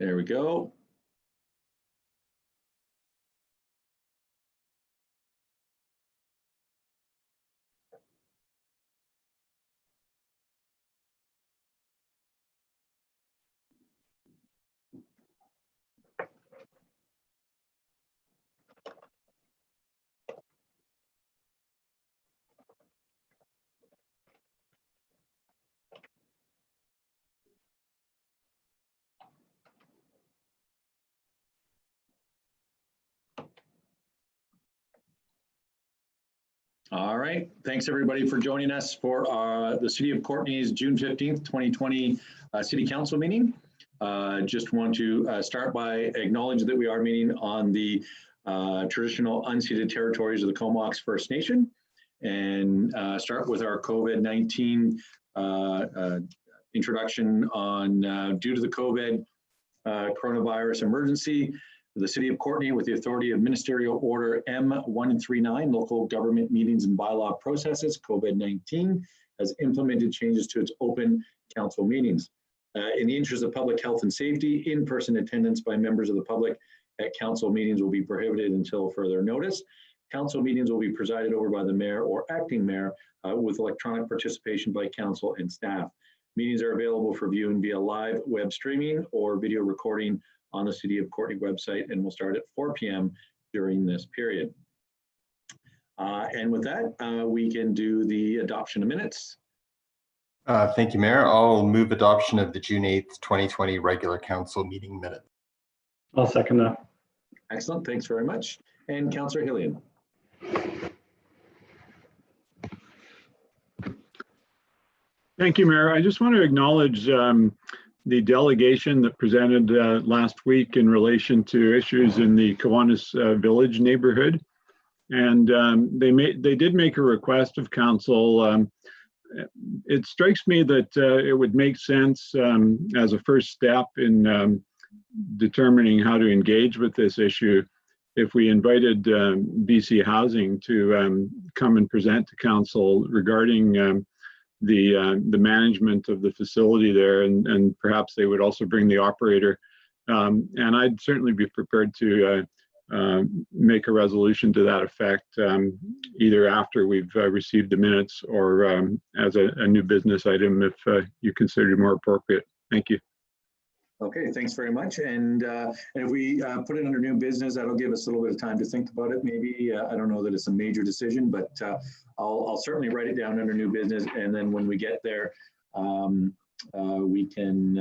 There we go. All right, thanks everybody for joining us for the City of Courtenay's June 15th, 2020 City Council meeting. Just want to start by acknowledging that we are meeting on the traditional unceded territories of the Comox First Nation, and start with our COVID-19 introduction on due to the COVID coronavirus emergency. The City of Courtenay, with the authority of Ministerial Order M139, Local Government Meetings and Bylaw Processes, COVID-19, has implemented changes to its open council meetings. In the interest of public health and safety, in-person attendance by members of the public at council meetings will be prohibited until further notice. Council meetings will be presided over by the mayor or acting mayor with electronic participation by council and staff. Meetings are available for viewing via live web streaming or video recording on the City of Courtenay website, and will start at 4 p.m. during this period. And with that, we can do the adoption of minutes. Thank you, Mayor. I'll move adoption of the June 8th, 2020 regular council meeting minutes. I'll second that. Excellent, thanks very much. And Councillor Hillian. Thank you, Mayor. I just want to acknowledge the delegation that presented last week in relation to issues in the Kiwanis Village neighborhood. And they did make a request of council. It strikes me that it would make sense as a first step in determining how to engage with this issue if we invited BC Housing to come and present to council regarding the management of the facility there, and perhaps they would also bring the operator. And I'd certainly be prepared to make a resolution to that effect, either after we've received the minutes or as a new business item if you consider it more appropriate. Thank you. Okay, thanks very much. And if we put it under new business, that'll give us a little bit of time to think about it. Maybe I don't know that it's a major decision, but I'll certainly write it down under new business. And then when we get there, we can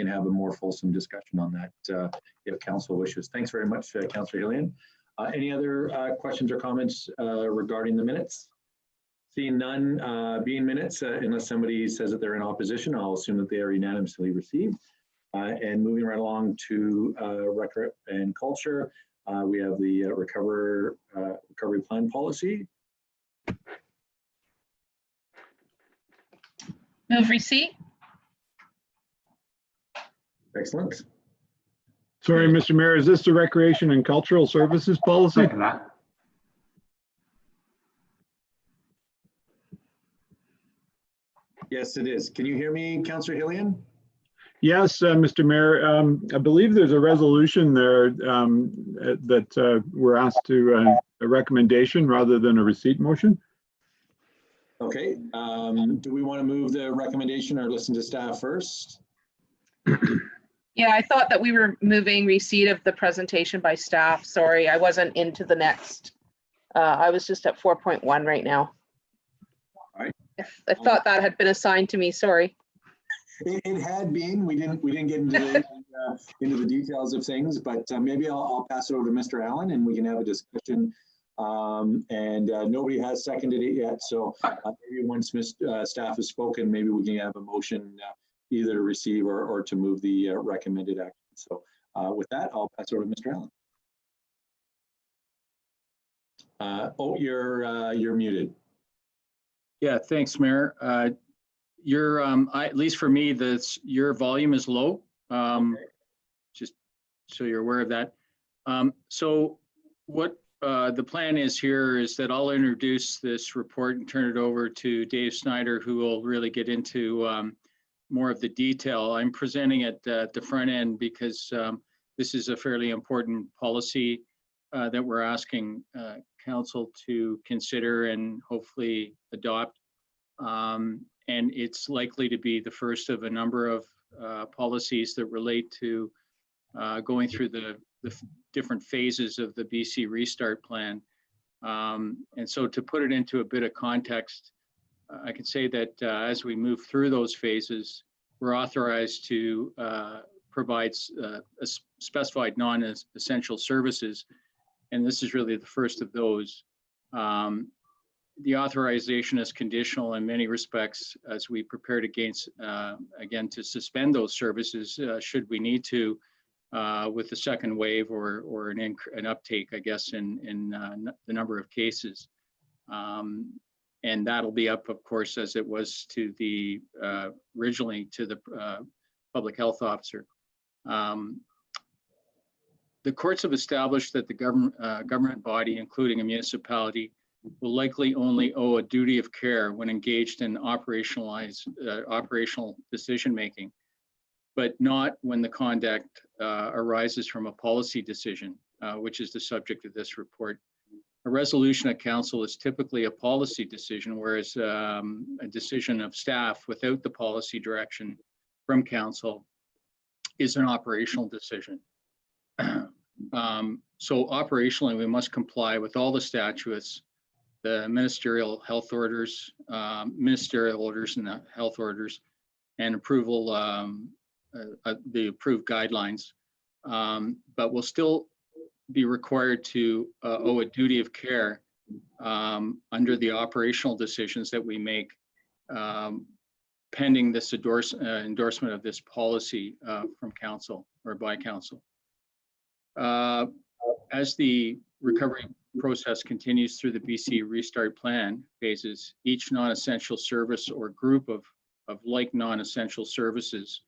have a more fulsome discussion on that if council wishes. Thanks very much, Councillor Hillian. Any other questions or comments regarding the minutes? Seeing none, being minutes, unless somebody says that they're in opposition, I'll assume that they are unanimously received. And moving right along to rec and culture, we have the recovery plan policy. Move receipt. Excellent. Sorry, Mr. Mayor, is this the recreation and cultural services policy? Second that. Yes, it is. Can you hear me, Councillor Hillian? Yes, Mr. Mayor, I believe there's a resolution there that we're asked to a recommendation rather than a receipt motion. Okay, do we want to move the recommendation or listen to staff first? Yeah, I thought that we were moving receipt of the presentation by staff. Sorry, I wasn't into the next. I was just at 4.1 right now. All right. I thought that had been assigned to me, sorry. It had been. We didn't get into the details of things, but maybe I'll pass it over to Mr. Allen and we can have a discussion. And nobody has seconded it yet, so maybe once staff has spoken, maybe we can have a motion either to receive or to move the recommended action. So with that, I'll pass it over to Mr. Allen. Oh, you're muted. Yeah, thanks, Mayor. At least for me, your volume is low. Okay. Just so you're aware of that. So what the plan is here is that I'll introduce this report and turn it over to Dave Snyder, who will really get into more of the detail. I'm presenting it at the front end because this is a fairly important policy that we're asking council to consider and hopefully adopt. And it's likely to be the first of a number of policies that relate to going through the different phases of the BC Restart Plan. And so to put it into a bit of context, I can say that as we move through those phases, we're authorized to provide specified non-essential services. And this is really the first of those. The authorization is conditional in many respects as we prepared against, again, to suspend those services should we need to with the second wave or an uptake, I guess, in the number of cases. And that'll be up, of course, as it was to the originally to the public health officer. The courts have established that the government body, including a municipality, will likely only owe a duty of care when engaged in operational decision-making, but not when the conduct arises from a policy decision, which is the subject of this report. A resolution of council is typically a policy decision, whereas a decision of staff without the policy direction from council is an operational decision. So operationally, we must comply with all the statutes, the ministerial orders and the health orders, and approval, the approved guidelines. But we'll still be required to owe a duty of care under the operational decisions that we make pending this endorsement of this policy from council or by council. As the recovery process continues through the BC Restart Plan phases, each non-essential service or group of like non-essential services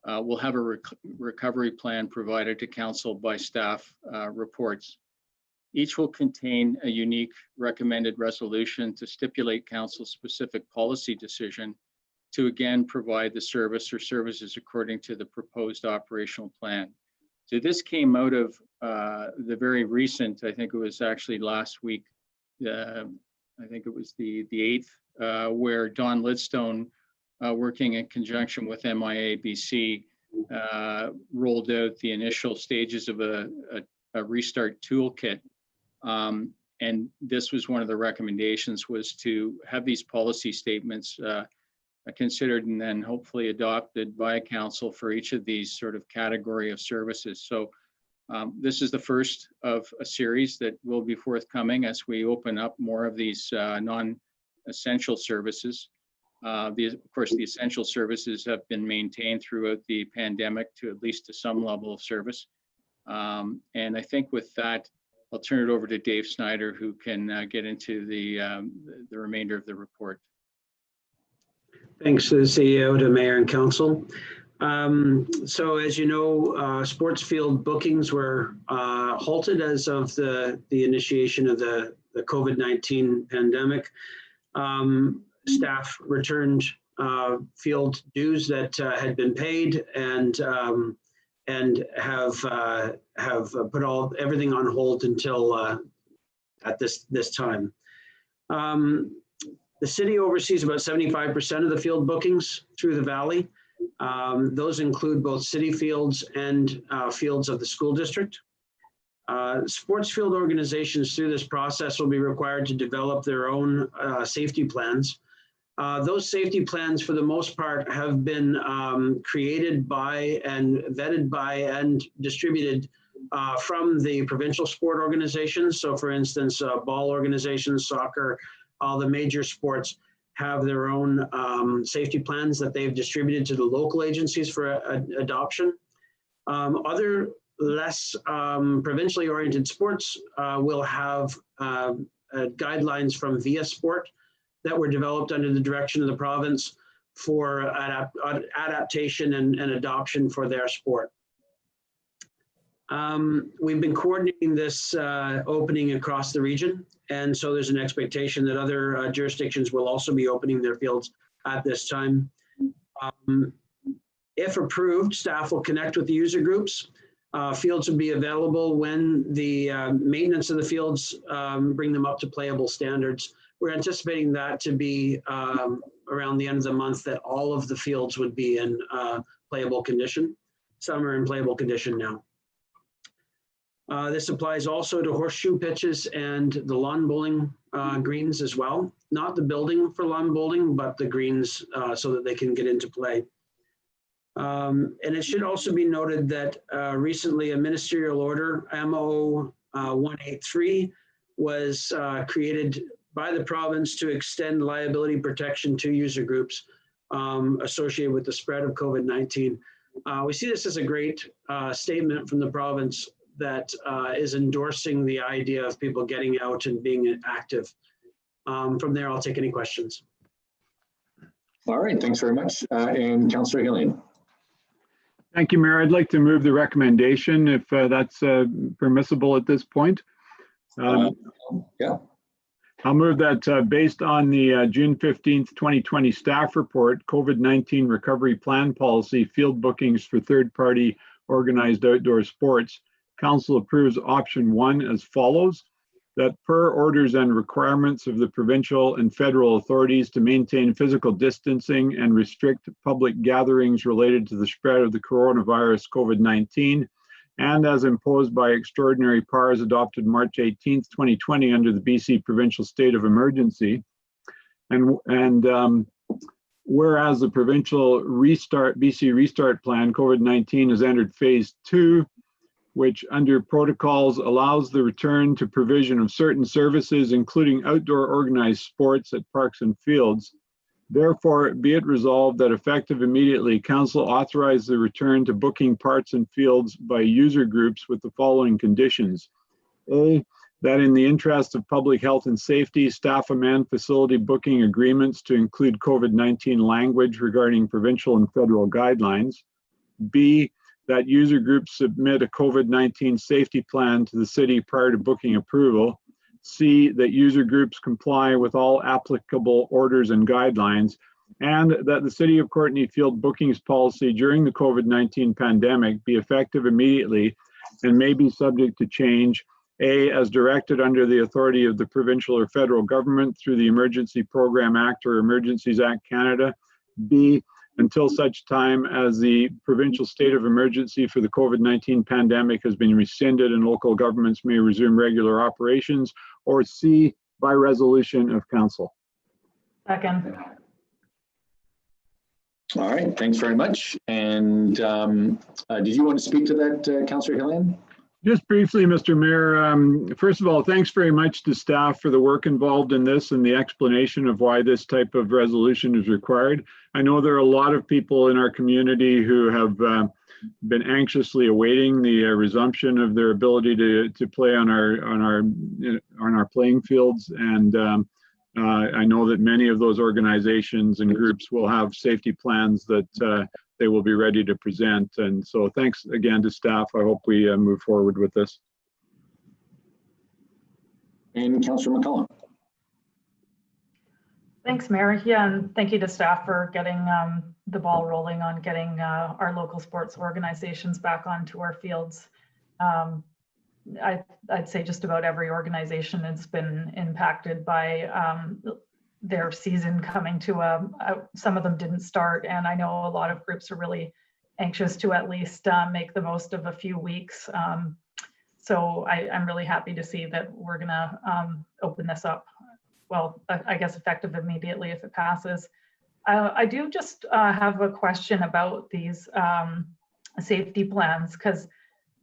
will have a recovery plan provided to council by staff reports. Each will contain a unique recommended resolution to stipulate council's specific policy decision to again provide the service or services according to the proposed operational plan. So this came out of the very recent, I think it was actually last week, I think it was the 8th, where Don Lidstone, working in conjunction with MIA-BC, rolled out the initial stages of a restart toolkit. And this was one of the recommendations, was to have these policy statements considered and then hopefully adopted by council for each of these sort of category of services. So this is the first of a series that will be forthcoming as we open up more of these non-essential services. Of course, the essential services have been maintained throughout the pandemic to at least to some level of service. And I think with that, I'll turn it over to Dave Snyder, who can get into the remainder of the report. Thanks to the CEO, to Mayor and Council. So as you know, sports field bookings were halted as of the initiation of the COVID-19 pandemic. Staff returned field dues that had been paid and have put everything on hold until at this time. The city oversees about 75% of the field bookings through the valley. Those include both city fields and fields of the school district. Sports field organizations through this process will be required to develop their own safety plans. Those safety plans, for the most part, have been created by and vetted by and distributed from the provincial sport organizations. So for instance, ball organizations, soccer, all the major sports have their own safety plans that they've distributed to the local agencies for adoption. Other less provincially oriented sports will have guidelines from Via Sport that were developed under the direction of the province for adaptation and adoption for their sport. We've been coordinating this opening across the region, and so there's an expectation that other jurisdictions will also be opening their fields at this time. If approved, staff will connect with the user groups. Fields will be available when the maintenance of the fields bring them up to playable standards. We're anticipating that to be around the end of the month, that all of the fields would be in playable condition. Some are in playable condition now. This applies also to horseshoe pitches and the lawn bowling greens as well. Not the building for lawn bowling, but the greens so that they can get into play. And it should also be noted that recently a ministerial order, MO 183, was created by the province to extend liability protection to user groups associated with the spread of COVID-19. We see this as a great statement from the province that is endorsing the idea of people getting out and being active. From there, I'll take any questions. All right, thanks very much. And Councillor Hillian. Thank you, Mayor. I'd like to move the recommendation if that's permissible at this point. Yeah. I'll move that based on the June 15th, 2020 staff report, COVID-19 recovery plan policy, field bookings for third-party organized outdoor sports, Council approves option 1 as follows: that per orders and requirements of the provincial and federal authorities to maintain physical distancing and restrict public gatherings related to the spread of the coronavirus COVID-19, and as imposed by extraordinary powers adopted March 18th, 2020 under the BC provincial state of emergency. And whereas the provincial BC restart plan COVID-19 has entered phase 2, which under protocols allows the return to provision of certain services, including outdoor organized sports at parks and fields. Therefore, be it resolved that effective immediately, Council authorize the return to booking parks and fields by user groups with the following conditions. A, that in the interest of public health and safety, staff amend facility booking agreements to include COVID-19 language regarding provincial and federal guidelines. B, that user groups submit a COVID-19 safety plan to the city prior to booking approval. C, that user groups comply with all applicable orders and guidelines, and that the City of Courtenay field bookings policy during the COVID-19 pandemic be effective immediately and may be subject to change, A, as directed under the authority of the provincial or federal government through the Emergency Program Act or Emergencies Act Canada. B, until such time as the provincial state of emergency for the COVID-19 pandemic has been rescinded and local governments may resume regular operations, or C, by resolution of council. Second. All right, thanks very much. And did you want to speak to that, Councillor Hillian? Just briefly, Mr. Mayor, first of all, thanks very much to staff for the work involved in this and the explanation of why this type of resolution is required. I know there are a lot of people in our community who have been anxiously awaiting the resumption of their ability to play on our playing fields, and I know that many of those organizations and groups will have safety plans that they will be ready to present. And so thanks again to staff. I hope we move forward with this. And Councillor McCollum. Thanks, Mayor. Yeah, and thank you to staff for getting the ball rolling on getting our local sports organizations back onto our fields. I'd say just about every organization has been impacted by their season coming to some of them didn't start, and I know a lot of groups are really anxious to at least make the most of a few weeks. So I'm really happy to see that we're gonna open this up. Well, I guess effective immediately if it passes. I do just have a question about these safety plans, because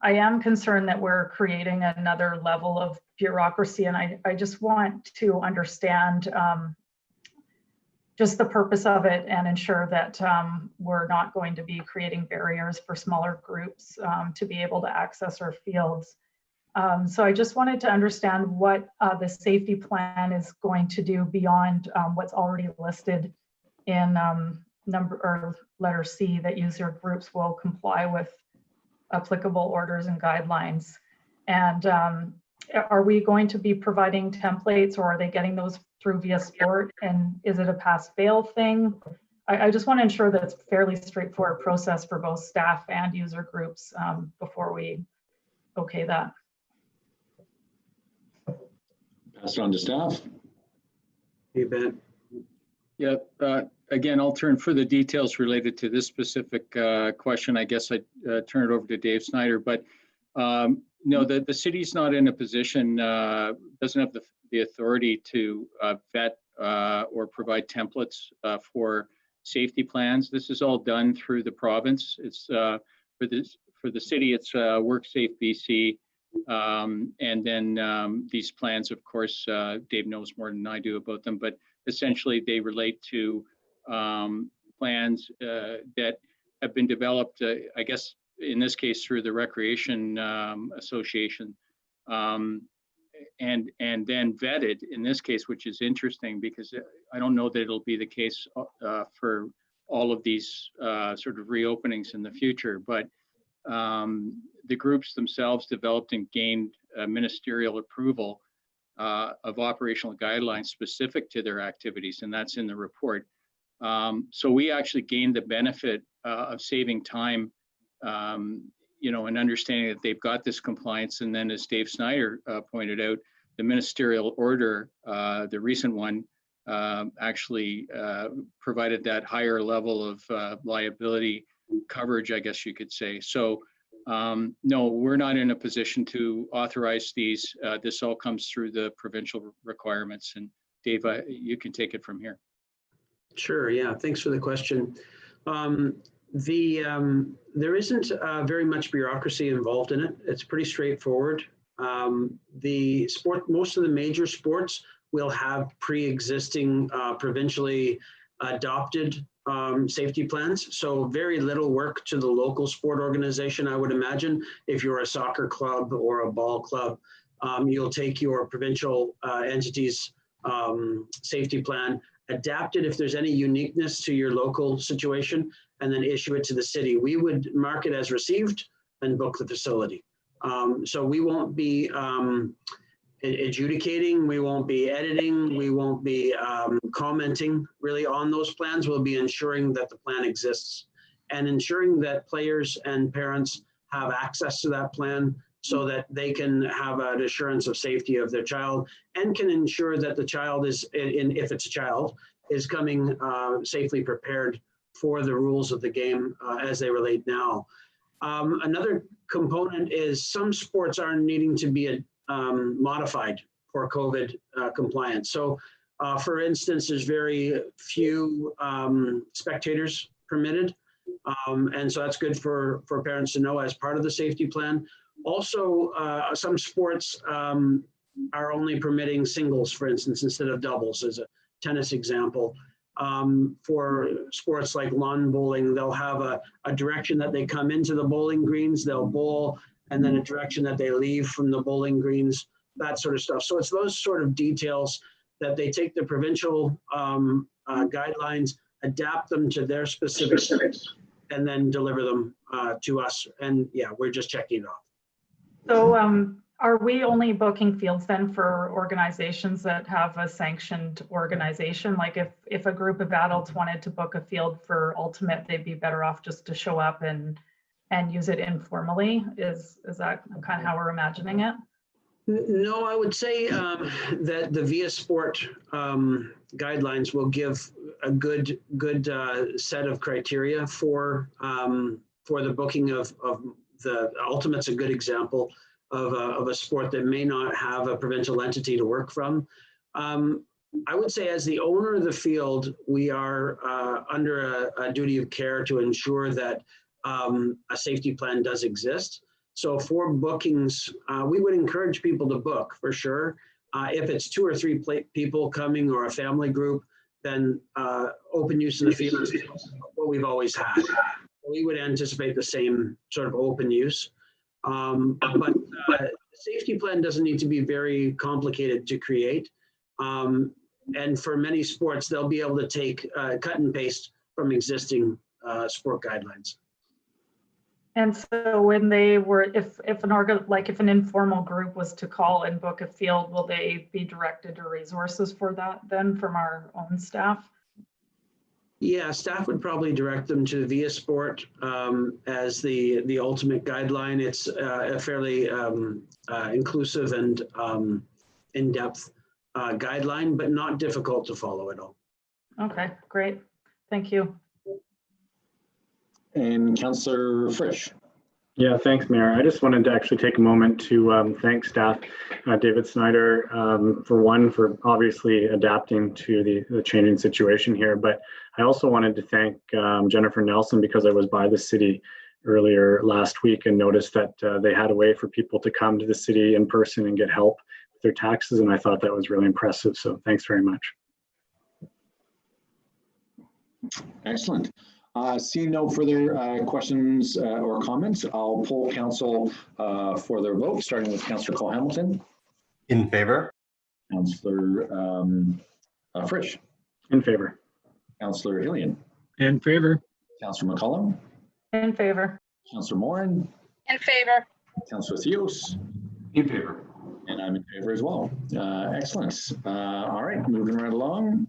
I am concerned that we're creating another level of bureaucracy, and I just want to understand just the purpose of it and ensure that we're not going to be creating barriers for smaller groups to be able to access our fields. So I just wanted to understand what the safety plan is going to do beyond what's already listed in letter C, that user groups will comply with applicable orders and guidelines. And are we going to be providing templates, or are they getting those through via sport? And is it a pass fail thing? I just want to ensure that it's a fairly straightforward process for both staff and user groups before we okay that. Pass it on to staff. You bet. Yeah, again, I'll turn for the details related to this specific question. I guess I'd turn it over to Dave Snyder, but no, the city's not in a position, doesn't have the authority to vet or provide templates for safety plans. This is all done through the province. It's for the city, it's WorkSafe BC. And then these plans, of course, Dave knows more than I do about them, but essentially they relate to plans that have been developed, I guess, in this case, through the Recreation Association, and then vetted in this case, which is interesting because I don't know that it'll be the case for all of these sort of reopenings in the future, but the groups themselves developed and gained ministerial approval of operational guidelines specific to their activities, and that's in the report. So we actually gained the benefit of saving time, you know, and understanding that they've got this compliance. And then, as Dave Snyder pointed out, the ministerial order, the recent one, actually provided that higher level of liability coverage, I guess you could say. So no, we're not in a position to authorize these. This all comes through the provincial requirements. And Dave, you can take it from here. Sure, yeah, thanks for the question. There isn't very much bureaucracy involved in it. It's pretty straightforward. Most of the major sports will have pre-existing provincially adopted safety plans. So very little work to the local sport organization, I would imagine. If you're a soccer club or a ball club, you'll take your provincial entity's safety plan, adapt it if there's any uniqueness to your local situation, and then issue it to the city. We would mark it as received and book the facility. So we won't be adjudicating, we won't be editing, we won't be commenting really on those plans. We'll be ensuring that the plan exists and ensuring that players and parents have access to that plan so that they can have an assurance of safety of their child and can ensure that the child is, if it's a child, is coming safely prepared for the rules of the game as they relate now. Another component is some sports are needing to be modified for COVID compliance. So for instance, there's very few spectators permitted. And so that's good for parents to know as part of the safety plan. Also, some sports are only permitting singles, for instance, instead of doubles, as a tennis example. For sports like lawn bowling, they'll have a direction that they come into the bowling greens, they'll bowl, and then a direction that they leave from the bowling greens, that sort of stuff. So it's those sort of details that they take the provincial guidelines, adapt them to their specifics, and then deliver them to us. And yeah, we're just checking it off. So are we only booking fields then for organizations that have a sanctioned organization? Like if a group of adults wanted to book a field for Ultimate, they'd be better off just to show up and use it informally? Is that kind of how we're imagining it? No, I would say that the Via Sport guidelines will give a good set of criteria for the booking of the Ultimate's a good example of a sport that may not have a provincial entity to work from. I would say as the owner of the field, we are under a duty of care to ensure that a safety plan does exist. So for bookings, we would encourage people to book for sure. If it's 2 or 3 people coming or a family group, then open use of the field is what we've always had. We would anticipate the same sort of open use. But the safety plan doesn't need to be very complicated to create. And for many sports, they'll be able to take cut and paste from existing sport guidelines. And so when they were, if an informal group was to call and book a field, will they be directed to resources for that then from our own staff? Yeah, staff would probably direct them to the VIA Sport as the ultimate guideline. It's a fairly inclusive and in-depth guideline, but not difficult to follow at all. Okay, great. Thank you. And Councillor Frisch. Yeah, thanks, Mayor. I just wanted to actually take a moment to thank staff, David Snyder, for obviously adapting to the changing situation here. But I also wanted to thank Jennifer Nelson, because I was by the city earlier last week and noticed that they had a way for people to come to the city in person and get help with their taxes. And I thought that was really impressive. So thanks very much. Excellent. Seeing no further questions or comments, I'll poll council for their vote, starting with Councillor Cole-Hamilton. In favor? Councillor Frisch. In favor. Councillor Hillian. In favor. Councillor McCollum. In favor. Councillor Morin. In favor. Councillor Theos. In favor. And I'm in favor as well. Excellent. All right, moving right along.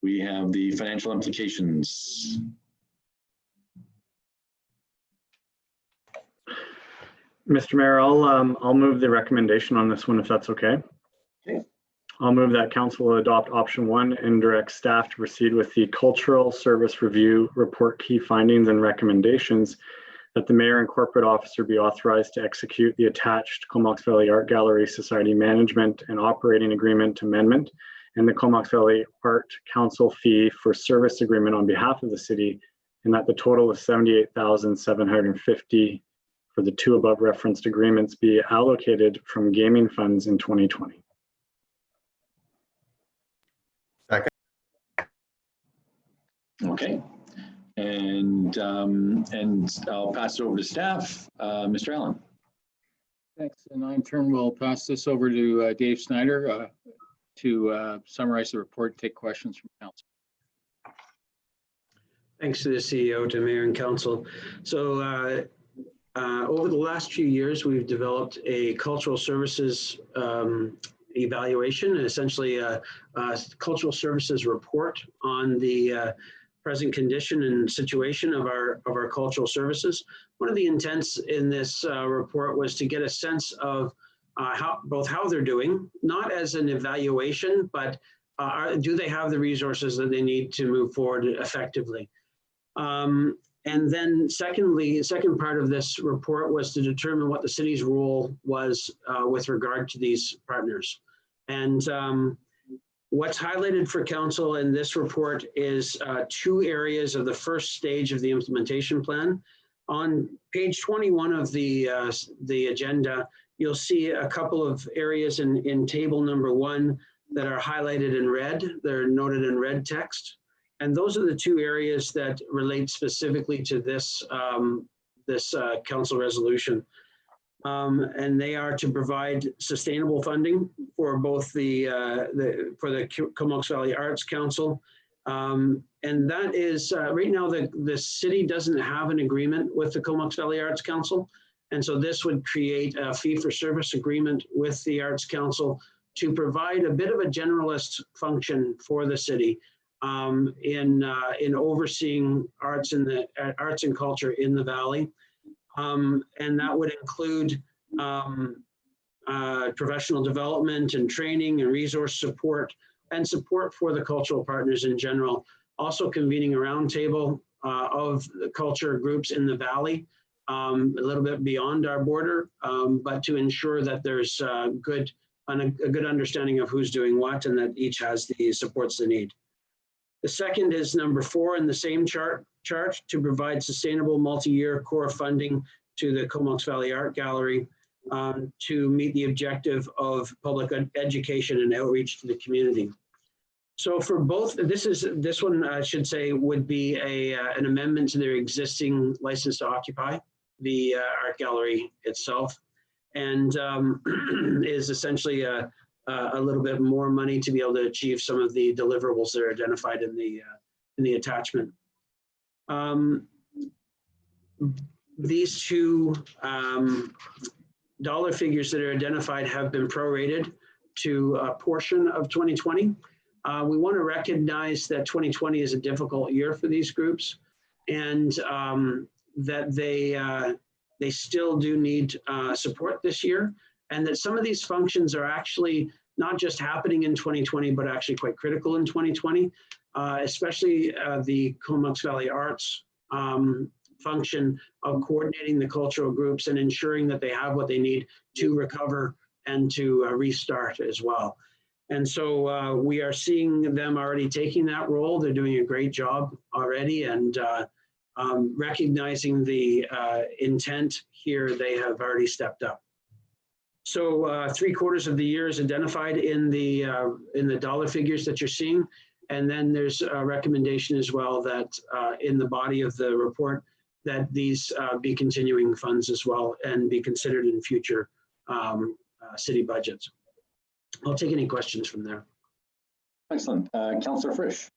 We have the financial implications. Mr. Mayor, I'll move the recommendation on this one, if that's okay. Okay. I'll move that council adopt option 1 and direct staff to proceed with the cultural service review, report key findings and recommendations, that the mayor and corporate officer be authorized to execute the attached Comox Valley Art Gallery Society Management and Operating Agreement Amendment and the Comox Valley Art Council fee for service agreement on behalf of the city, and that the total of $78,750 for the 2 above referenced agreements be allocated from gaming funds in 2020. Second. Okay. And I'll pass it over to staff. Mr. Allen. Thanks. And in turn, we'll pass this over to Dave Snyder to summarize the report, take questions from council. Thanks to the CEO, to Mayor and Council. So over the last few years, we've developed a cultural services evaluation, essentially a cultural services report on the present condition and situation of our cultural services. One of the intents in this report was to get a sense of both how they're doing, not as an evaluation, but do they have the resources that they need to move forward effectively? And then secondly, the second part of this report was to determine what the city's role was with regard to these partners. And what's highlighted for council in this report is 2 areas of the first stage of the implementation plan. On page 21 of the agenda, you'll see a couple of areas in table number 1 that are highlighted in red. They're noted in red text. And those are the 2 areas that relate specifically to this, council resolution. And they are to provide sustainable funding for both the Comox Valley Arts Council. And that is, right now, the city doesn't have an agreement with the Comox Valley Arts Council. And so this would create a fee-for-service agreement with the Arts Council to provide a bit of a generalist function for the city in overseeing arts and culture in the valley, and that would include professional development and training and resource support and support for the cultural partners in general. Also convening a roundtable of the culture groups in the valley, a little bit beyond our border, but to ensure that there's a good understanding of who's doing what and that each has the supports they need. The second is number 4 in the same chart to provide sustainable multi-year core funding to the Comox Valley Art Gallery to meet the objective of public education and outreach to the community. So for both, this one I should say would be an amendment to their existing license to occupy the art gallery itself, and is essentially a little bit more money to be able to achieve some of the deliverables that are identified in the attachment. These 2 dollar figures that are identified have been prorated to a portion of 2020. We want to recognize that 2020 is a difficult year for these groups, and that they still do need support this year, and that some of these functions are actually not just happening in 2020, but actually quite critical in 2020, especially the Comox Valley Arts function of coordinating the cultural groups and ensuring that they have what they need to recover and to restart as well. And so we are seeing them already taking that role. They're doing a great job already, and recognizing the intent here, they have already stepped up. So 3/4 of the year is identified in the dollar figures that you're seeing. And then there's a recommendation as well that in the body of the report that these be continuing funds as well and be considered in future city budgets. I'll take any questions from there. Excellent. Councillor Frisch.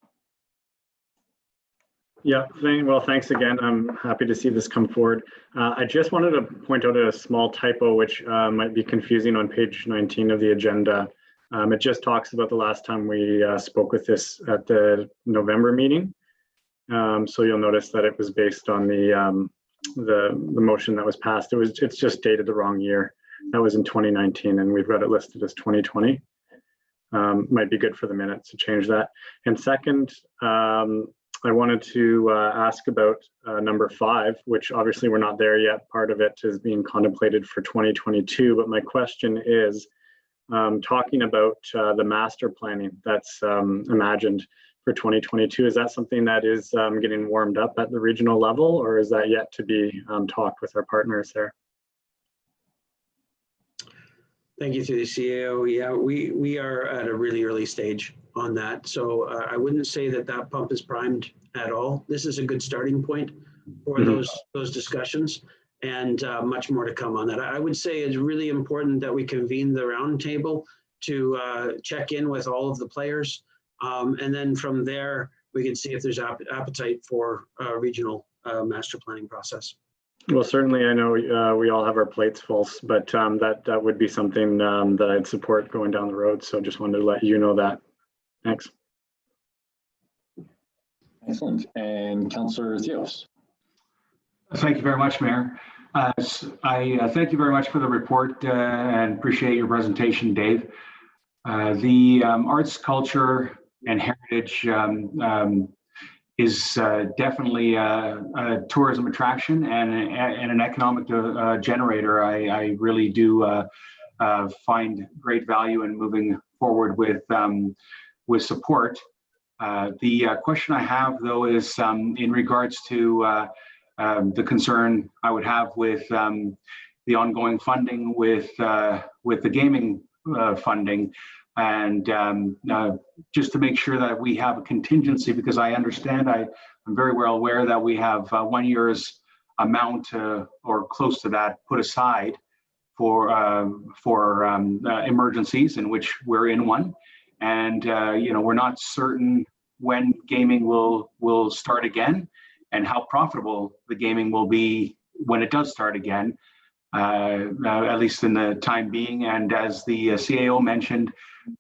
Yeah, well, thanks again. I'm happy to see this come forward. I just wanted to point out a small typo, which might be confusing on page 19 of the agenda. It just talks about the last time we spoke with this at the November meeting. So you'll notice that it was based on the motion that was passed. It's just dated the wrong year. That was in 2019, and we've got it listed as 2020. Might be good for the minutes to change that. And second, I wanted to ask about number 5, which obviously we're not there yet. Part of it is being contemplated for 2022, but my question is talking about the master planning that's imagined for 2022. Is that something that is getting warmed up at the regional level, or is that yet to be talked with our partners there? Thank you, through the CAO. Yeah, we are at a really early stage on that. So I wouldn't say that that pump is primed at all. This is a good starting point for those discussions, and much more to come on that. I would say it's really important that we convene the roundtable to check in with all of the players. And then from there, we can see if there's appetite for a regional master planning process. Well, certainly, I know we all have our plates full, but that would be something that I'd support going down the road. So just wanted to let you know that. Thanks. Excellent. And Councillor Theos. Thank you very much, Mayor. I thank you very much for the report and appreciate your presentation, Dave. The arts, culture, and heritage is definitely a tourism attraction and an economic generator. I really do find great value in moving forward with support. The question I have, though, is in regards to the concern I would have with the ongoing funding with the gaming funding. And just to make sure that we have a contingency, because I understand, I'm very well aware that we have 1 year's amount or close to that put aside for emergencies, in which we're in one. And we're not certain when gaming will start again and how profitable the gaming will be when it does start again, at least in the time being. And as the CAO mentioned,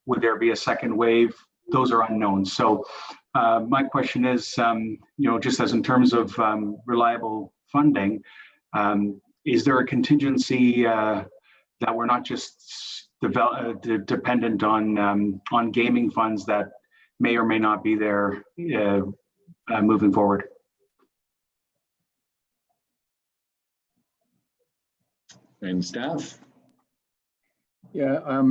would there be a second wave? Those are unknown. So my question is, just as in terms of reliable funding, is there a contingency that we're not just dependent on gaming funds that may or may not be there moving forward? And staff? Yeah,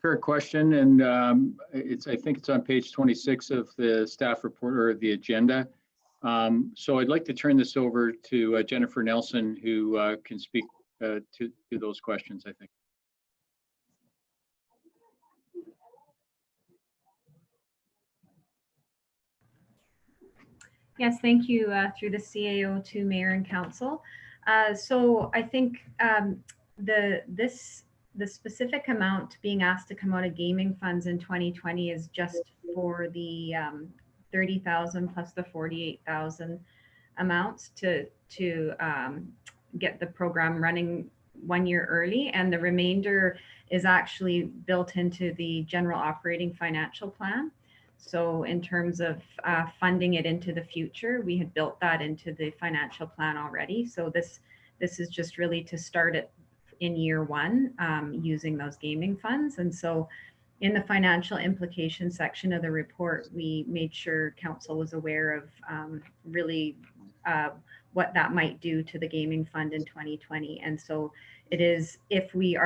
fair question. And I think it's on page 26 of the staff report or the agenda. So I'd like to turn this over to Jennifer Nelson, who can speak to those questions, I think. Yes, thank you through the CAO to Mayor and Council. So I think the specific amount being asked to come out of gaming funds in 2020 is just for the 30,000 plus the 48,000 amounts to get the program running 1 year early, and the remainder is actually built into the general operating financial plan. So in terms of funding it into the future, we had built that into the financial plan already. So this is just really to start it in year one using those gaming funds. And so in the financial implications section of the report, we made sure council was aware of really what that might do to the gaming fund in 2020. And so it is, if we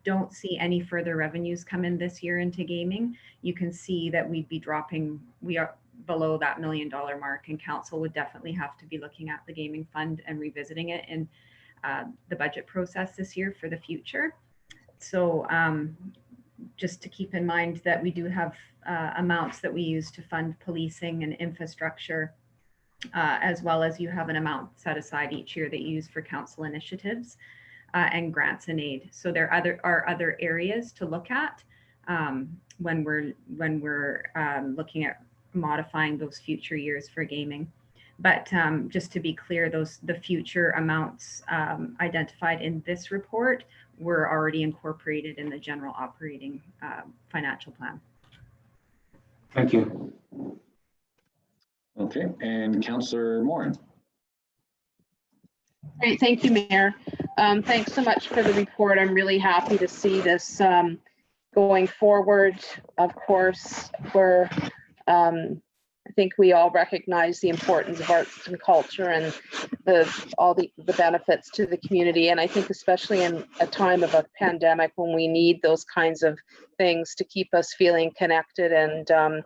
don't see any further revenues come in this year into gaming, you can see that we'd be dropping, we are below that $1 million mark, and council would definitely have to be looking at the gaming fund and revisiting it in the budget process this year for the future. So just to keep in mind that we do have amounts that we use to fund policing and infrastructure, as well as you have an amount set aside each year that you use for council initiatives and grants and aid. So there are other areas to look at when we're looking at modifying those future years for gaming. But just to be clear, the future amounts identified in this report were already incorporated in the general operating financial plan. Thank you. Okay, and Councillor Morin. Great, thank you, Mayor. Thanks so much for the report. I'm really happy to see this going forward. Of course, I think we all recognize the importance of arts and culture and all the benefits to the community. And I think especially in a time of a pandemic when we need those kinds of things to keep us feeling connected and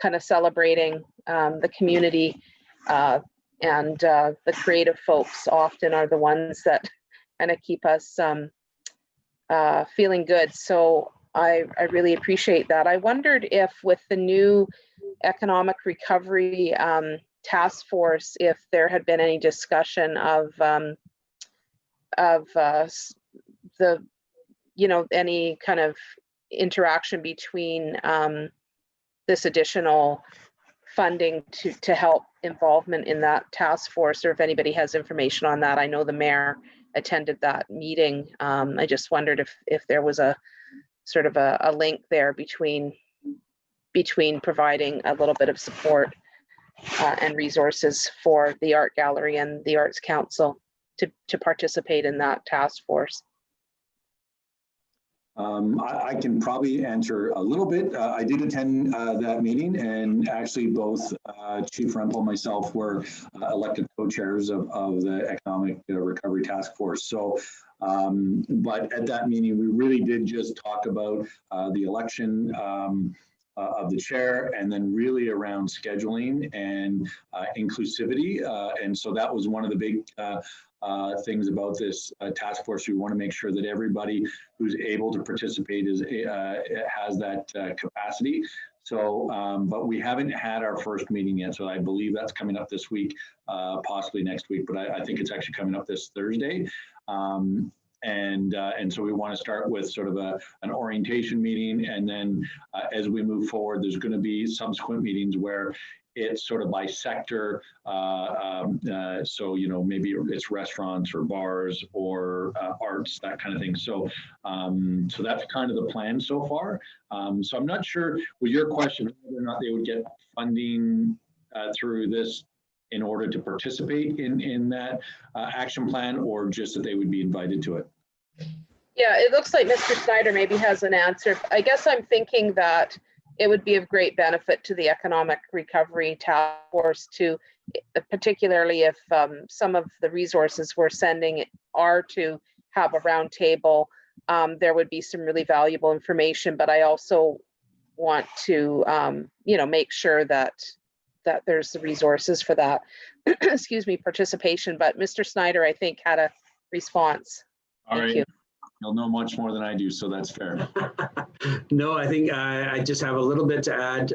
kind of celebrating the community, and the creative folks often are the ones that kind of keep us feeling good. So I really appreciate that. I wondered if with the new economic recovery task force, if there had been any discussion of the, any kind of interaction between this additional funding to help involvement in that task force, or if anybody has information on that. I know the mayor attended that meeting. I just wondered if there was a sort of a link there between providing a little bit of support and resources for the art gallery and the Arts Council to participate in that task force. I can probably answer a little bit. I did attend that meeting, and actually both Chief Rempel and myself were elected co-chairs of the Economic Recovery Task Force. So, but at that meeting, we really did just talk about the election of the chair, and then really around scheduling and inclusivity. And so that was one of the big things about this task force. We want to make sure that everybody who's able to participate has that capacity. So, but we haven't had our first meeting yet. So I believe that's coming up this week, possibly next week, but I think it's actually coming up this Thursday. And so we want to start with sort of an orientation meeting, and then as we move forward, there's going to be subsequent meetings where it's sort of by sector. So, maybe it's restaurants or bars or arts, that kind of thing. So, so that's kind of the plan so far. So I'm not sure with your question whether or not they would get funding through this in order to participate in that action plan, or just that they would be invited to it. Yeah, it looks like Mr. Snyder maybe has an answer. I guess I'm thinking that it would be of great benefit to the Economic Recovery Task Force to, particularly if some of the resources we're sending are to have a round table, there would be some really valuable information. But I also want to, make sure that there's the resources for that, excuse me, participation. But Mr. Snyder, I think, had a response. Thank you. You'll know much more than I do, so that's fair. No, I think I just have a little bit to add.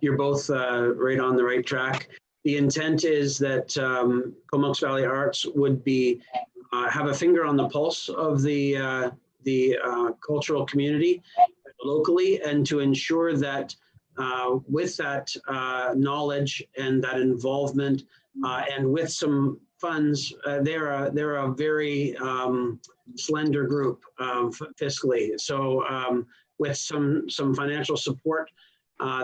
You're both right on the right track. The intent is that Comox Valley Arts would be have a finger on the pulse of the cultural community locally, and to ensure that with that knowledge and that involvement, and with some funds, they're a very slender group fiscally. So with some financial support,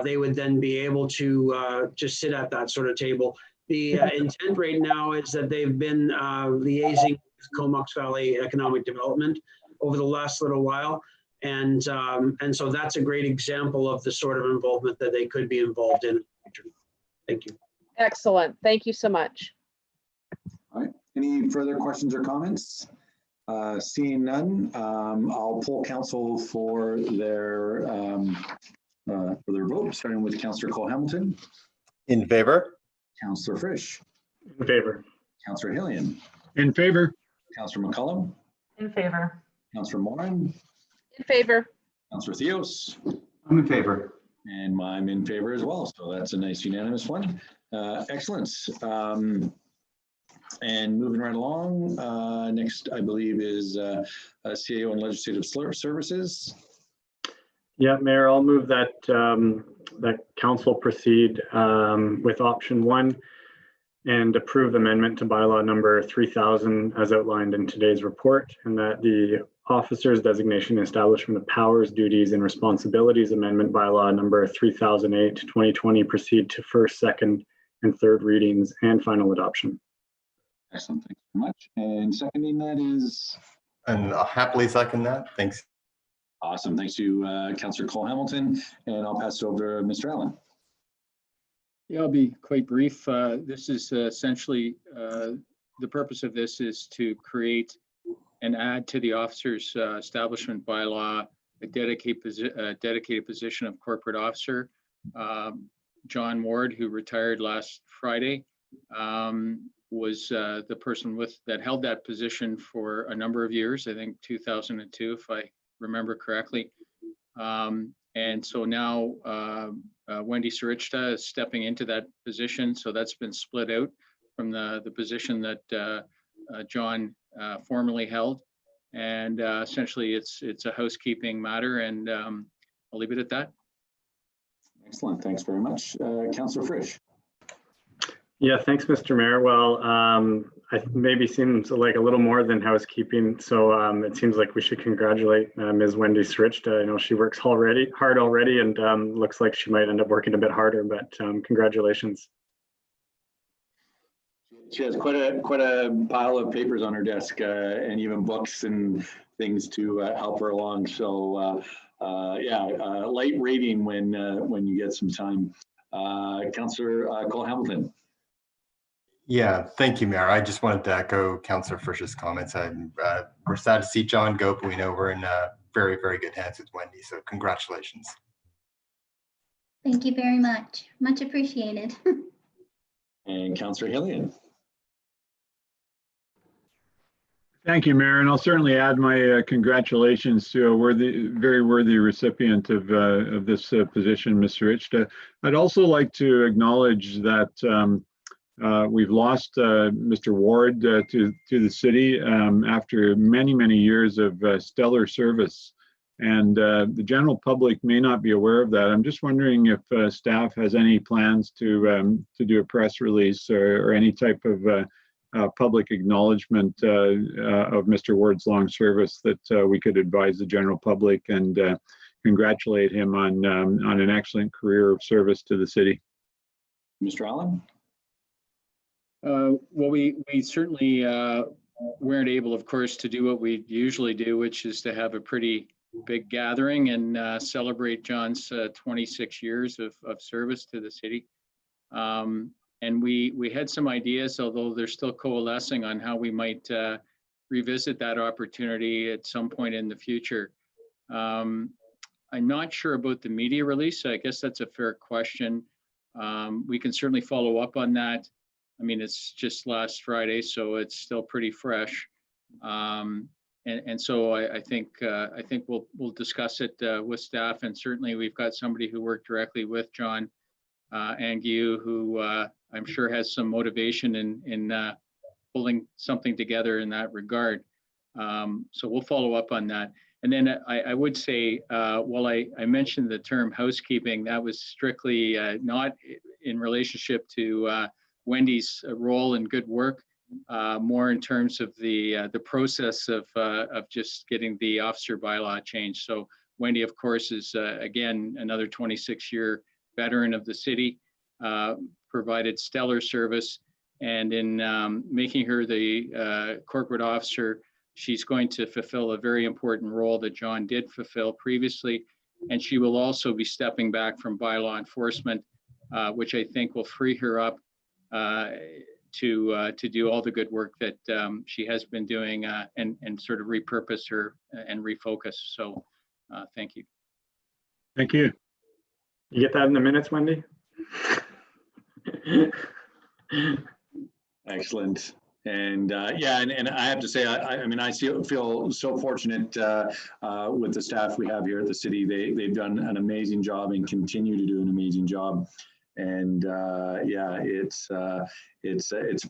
they would then be able to just sit at that sort of table. The intent right now is that they've been liaising with Comox Valley Economic Development over the last little while. And so that's a great example of the sort of involvement that they could be involved in. Thank you. Excellent. Thank you so much. All right. Any further questions or comments? Seeing none, I'll poll council for their vote, starting with Councillor Cole-Hamilton, In favor? Councillor Frisch, In favor. Councillor Hillian, In favor? Councillor McCullum, In favor. Councillor Moran, In favor. Councillor Theos, I'm in favor. and I'm in favor as well. So that's a nice unanimous one. Excellent. And moving right along, next I believe is CAO and Legislative Services. Yeah, Mayor, I'll move that that council proceed with option 1 and approve amendment to bylaw number 3000 as outlined in today's report, and that the officer's designation, establishment of powers, duties, and responsibilities amendment bylaw number 3008/2020 proceed to first, second, and third readings and final adoption. Excellent, thanks very much. And seconding that is? And I'll happily second that. Thanks. Awesome, thanks to Councillor Cole-Hamilton, and I'll pass it over to Mr. Allen. Yeah, I'll be quite brief. This is essentially, the purpose of this is to create and add to the officer's establishment bylaw a dedicated position of corporate officer. John Ward, who retired last Friday, was the person that held that position for a number of years, I think 2002, if I remember correctly. And so now Wendy Surichta is stepping into that position. So that's been split out from the position that John formerly held. And essentially it's a housekeeping matter, and I'll leave it at that. Excellent, thanks very much. Councillor Frisch. Yeah, thanks, Mr. Mayor. Well, I maybe seems like a little more than housekeeping. So it seems like we should congratulate Ms. Wendy Surichta. I know she works hard already, and looks like she might end up working a bit harder, but congratulations. She has quite a pile of papers on her desk, and even books and things to help her along. So yeah, light rating when you get some time. Councillor Cole-Hamilton. Yeah, thank you, Mayor. I just wanted to echo Councillor Frisch's comments. We're sad to see John go, but we know we're in very, very good hands with Wendy. So congratulations. Thank you very much. Much appreciated. And Councillor Hillian. Thank you, Mayor, and I'll certainly add my congratulations to a very worthy recipient of this position, Ms. Surichta. I'd also like to acknowledge that we've lost Mr. Ward to the city after many, many years of stellar service. And the general public may not be aware of that. I'm just wondering if staff has any plans to do a press release or any type of public acknowledgement of Mr. Ward's long service that we could advise the general public and congratulate him on an excellent career of service to the city. Mr. Allen? Well, we certainly weren't able, of course, to do what we usually do, which is to have a pretty big gathering and celebrate John's 26 years of service to the city. And we had some ideas, although they're still coalescing on how we might revisit that opportunity at some point in the future. I'm not sure about the media release. I guess that's a fair question. We can certainly follow up on that. I mean, it's just last Friday, so it's still pretty fresh. And so I think we'll discuss it with staff, and certainly we've got somebody who worked directly with John Anguille, who I'm sure has some motivation in pulling something together in that regard. So we'll follow up on that. And then I would say, while I mentioned the term housekeeping, that was strictly not in relationship to Wendy's role and good work, more in terms of the process of just getting the officer bylaw changed. So Wendy, of course, is again another 26-year veteran of the city, provided stellar service, and in making her the corporate officer, she's going to fulfill a very important role that John did fulfill previously, and she will also be stepping back from bylaw enforcement, which I think will free her up to do all the good work that she has been doing and sort of repurpose her and refocus. So thank you. Thank you. You get that in the minutes, Wendy? Excellent. And yeah, and I have to say, I mean, I feel so fortunate with the staff we have here at the city. They've done an amazing job and continue to do an amazing job. And yeah, it's a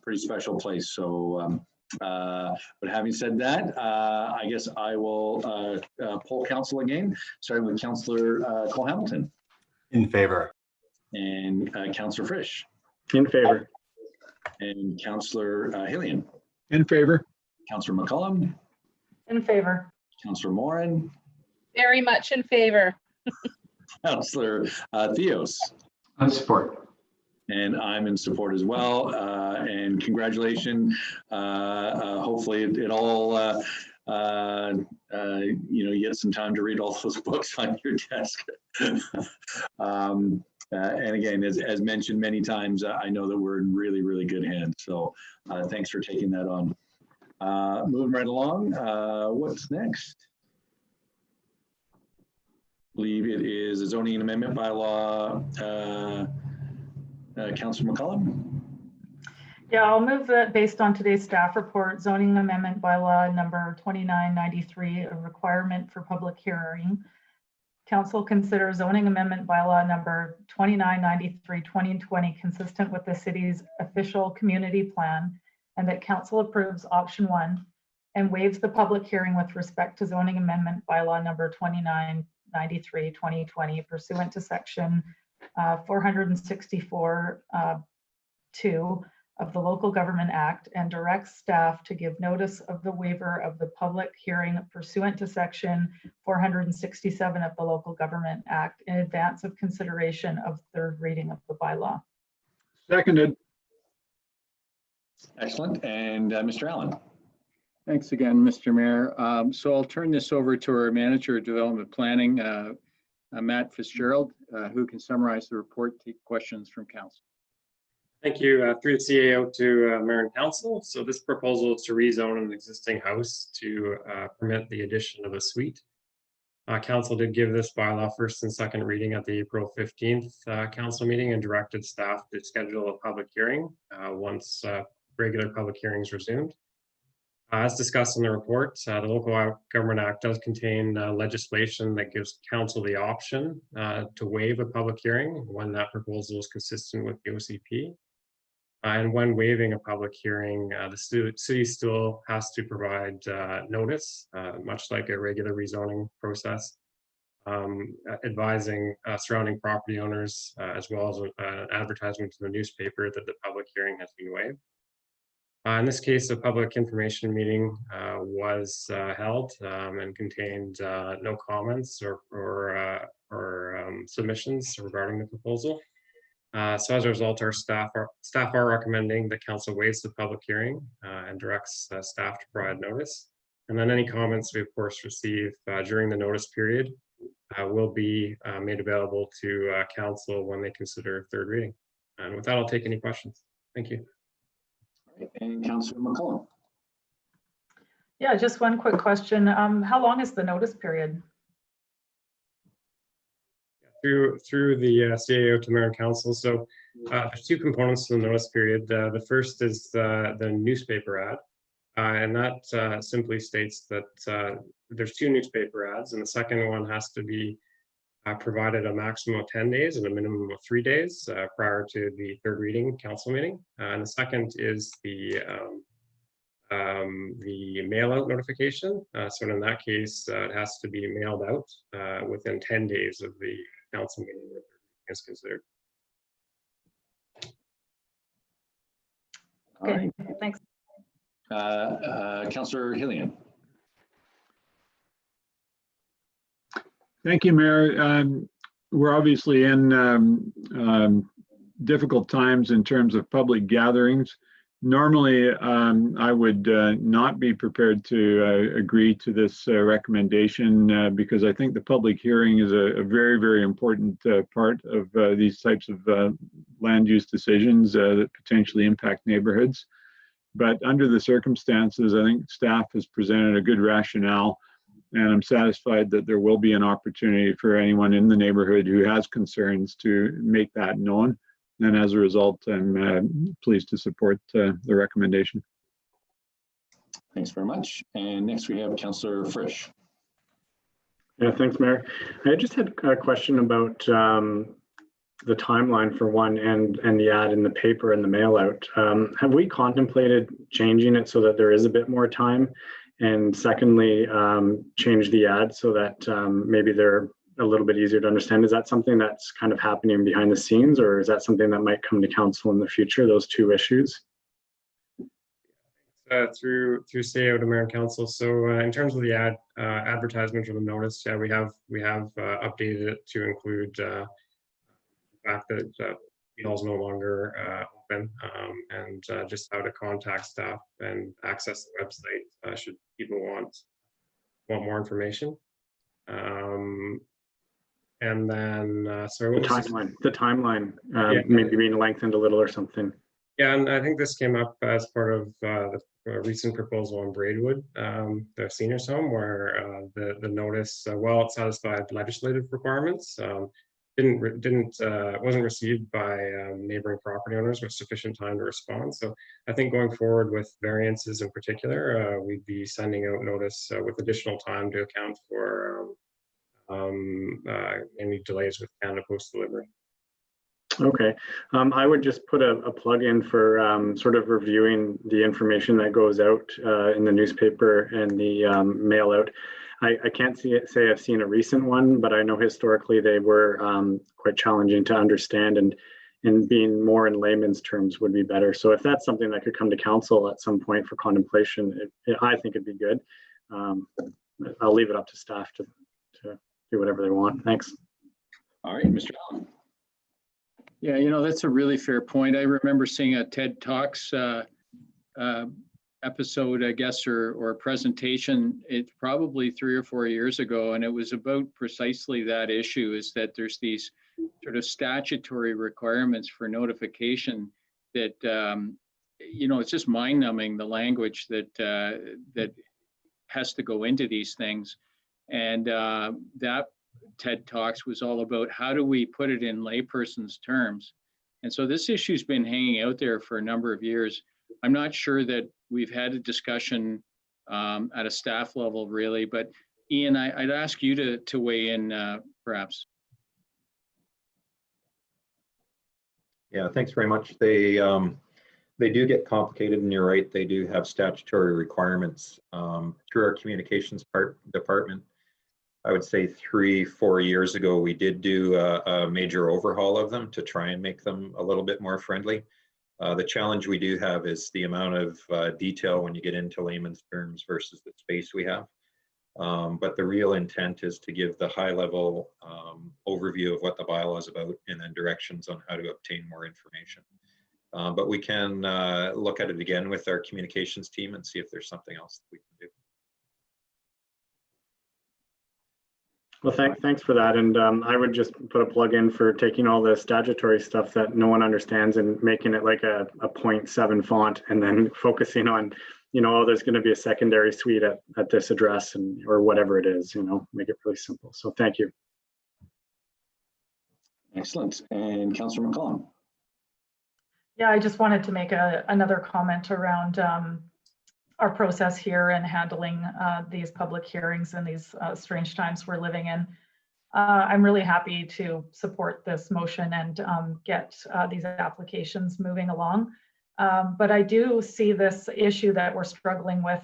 pretty special place. So, but having said that, I guess I will poll council again, starting with Councillor Cole Hamilton. In favor. And Councillor Frisch. In favor. And Councillor Hillian. In favor. Councillor McCollum. In favor. Councillor Moran. Very much in favor. Councillor Theos. I support. And I'm in support as well. And congratulations. Hopefully it all, you know, you get some time to read all those books on your desk. And again, as mentioned many times, I know that we're in really, really good hands. So thanks for taking that on. Moving right along, what's next? I believe it is a zoning amendment bylaw. Councillor McCollum. Yeah, I'll move that based on today's staff report, zoning amendment bylaw number 2993, a requirement for public hearing. Council consider zoning amendment bylaw number 2993 2020 consistent with the city's official community plan, and that council approves option 1 and waives the public hearing with respect to zoning amendment bylaw number 2993 2020 pursuant to section 464 2 of the Local Government Act, and directs staff to give notice of the waiver of the public hearing pursuant to section 467 of the Local Government Act in advance of consideration of third reading of the bylaw. Seconded. Excellent. And Mr. Allen. Thanks again, Mr. Mayor. So I'll turn this over to our Manager of Development Planning, Matt Fitzgerald, who can summarize the report, take questions from council. Thank you. Through the CAO to Mayor and Council. So this proposal is to rezone an existing house to permit the addition of a suite. Council did give this bylaw first and second reading at the April 15th council meeting and directed staff to schedule a public hearing once regular public hearings resumed. As discussed in the report, the Local Government Act does contain legislation that gives council the option to waive a public hearing when that proposal is consistent with the OCP. And when waiving a public hearing, the city still has to provide notice, much like a regular rezoning process, advising surrounding property owners, as well as an advertisement to the newspaper that the public hearing has been waived. In this case, a public information meeting was held and contained no comments or submissions regarding the proposal. So as a result, our staff are recommending that council waives the public hearing and directs staff to provide notice. And then any comments we of course receive during the notice period will be made available to council when they consider third reading. And with that, I'll take any questions. Thank you. And Councillor McCollum. Yeah, just one quick question. How long is the notice period? Through the CAO to Mayor and Council. So there's two components to the notice period. The first is the newspaper ad. And that simply states that there's two newspaper ads, and the second one has to be provided a maximum of 10 days and a minimum of 3 days prior to the third reading council meeting. And the second is the mail out notification. So in that case, it has to be mailed out within 10 days of the council meeting where is considered. Okay, thanks. Councillor Hillian. Thank you, Mayor. We're obviously in difficult times in terms of public gatherings. Normally, I would not be prepared to agree to this recommendation because I think the public hearing is a very, very important part of these types of land use decisions that potentially impact neighborhoods. But under the circumstances, I think staff has presented a good rationale, and I'm satisfied that there will be an opportunity for anyone in the neighborhood who has concerns to make that known. And as a result, I'm pleased to support the recommendation. Thanks very much. And next we have Councillor Frisch. Yeah, thanks, Mayor. I just had a question about the timeline for one and the ad in the paper and the mail out. Have we contemplated changing it so that there is a bit more time? And secondly, change the ad so that maybe they're a little bit easier to understand. Is that something that's kind of happening behind the scenes, or is that something that might come to council in the future, those two issues? Through CAO to Mayor and Council. So in terms of the advertisement or the notice, yeah, we have updated it to include the fact that Hall is no longer open, and just how to contact staff and access the website should people want more information. And then, sorry, the timeline yeah, maybe being lengthened a little or something. Yeah, and I think this came up as part of the recent proposal on Braidwood, the seniors home, where the notice, while it satisfied legislative requirements, wasn't received by neighboring property owners with sufficient time to respond. So I think going forward with variances in particular, we'd be sending out notice with additional time to account for any delays with Canada Post delivery. Okay, I would just put a plug in for sort of reviewing the information that goes out in the newspaper and the mail out. I can't say I've seen a recent one, but I know historically they were quite challenging to understand, and being more in layman's terms would be better. So if that's something that could come to council at some point for contemplation, I think it'd be good. I'll leave it up to staff to do whatever they want. Thanks. All right, Mr. Allen. Yeah, you know, that's a really fair point. I remember seeing a TED Talks episode, I guess, or presentation. It's probably 3 or 4 years ago, and it was about precisely that issue, is that there's these sort of statutory requirements for notification that, you know, it's just mind-numbing, the language that has to go into these things. And that TED Talks was all about how do we put it in layperson's terms. And so this issue's been hanging out there for a number of years. I'm not sure that we've had a discussion at a staff level really, but Ian, I'd ask you to weigh in perhaps. Yeah, thanks very much. They do get complicated, and you're right, they do have statutory requirements through our communications department. I would say 3-4 years ago, we did do a major overhaul of them to try and make them a little bit more friendly. The challenge we do have is the amount of detail when you get into layman's terms versus the space we have. But the real intent is to give the high level overview of what the bylaw is about, and then directions on how to obtain more information. But we can look at it again with our communications team and see if there's something else that we can do. Well, thanks for that. And I would just put a plug in for taking all the statutory stuff that no one understands and making it like a 0.7 font, and then focusing on, you know, oh, there's going to be a secondary suite at this address, and or whatever it is, you know, make it really simple. So thank you. Excellent. And Councillor McCollum. Yeah, I just wanted to make another comment around our process here and handling these public hearings in these strange times we're living in. I'm really happy to support this motion and get these applications moving along. But I do see this issue that we're struggling with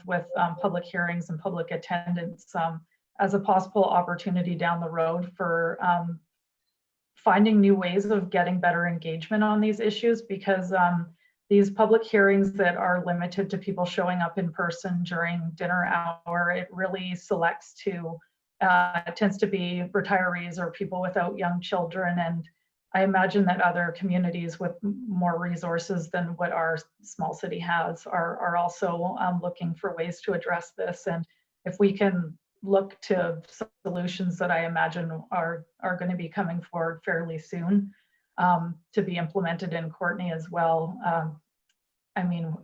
public hearings and public attendance as a possible opportunity down the road for finding new ways of getting better engagement on these issues, because these public hearings that are limited to people showing up in person during dinner hour, it really selects to it tends to be retirees or people without young children. And I imagine that other communities with more resources than what our small city has are also looking for ways to address this. And if we can look to solutions that I imagine are going to be coming forward fairly soon to be implemented in Courtenay as well. I mean,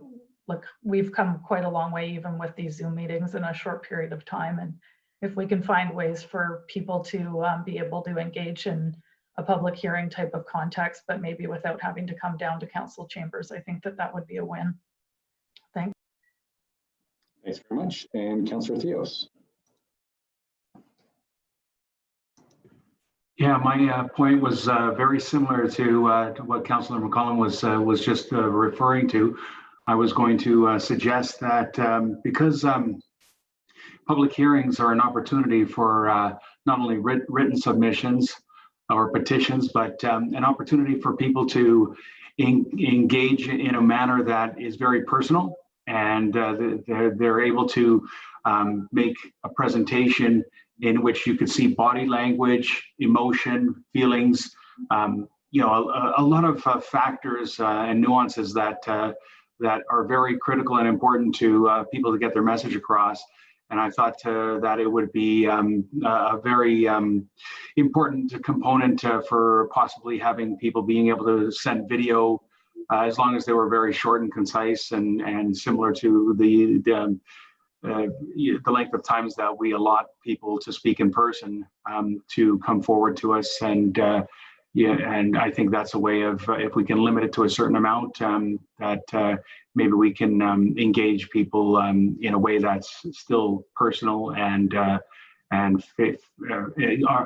look, we've come quite a long way even with these Zoom meetings in a short period of time. And if we can find ways for people to be able to engage in a public hearing type of context, but maybe without having to come down to council chambers, I think that that would be a win. Thanks. Thanks very much. And Councillor Theos. Yeah, my point was very similar to what Councillor McCollum was just referring to. I was going to suggest that because public hearings are an opportunity for not only written submissions or petitions, but an opportunity for people to engage in a manner that is very personal, and they're able to make a presentation in which you could see body language, emotion, feelings, you know, a lot of factors and nuances that that are very critical and important to people to get their message across. And I thought that it would be a very important component for possibly having people being able to send video, as long as they were very short and concise and similar to the length of times that we allot people to speak in person to come forward to us. And yeah, and I think that's a way of, if we can limit it to a certain amount, that maybe we can engage people in a way that's still personal and are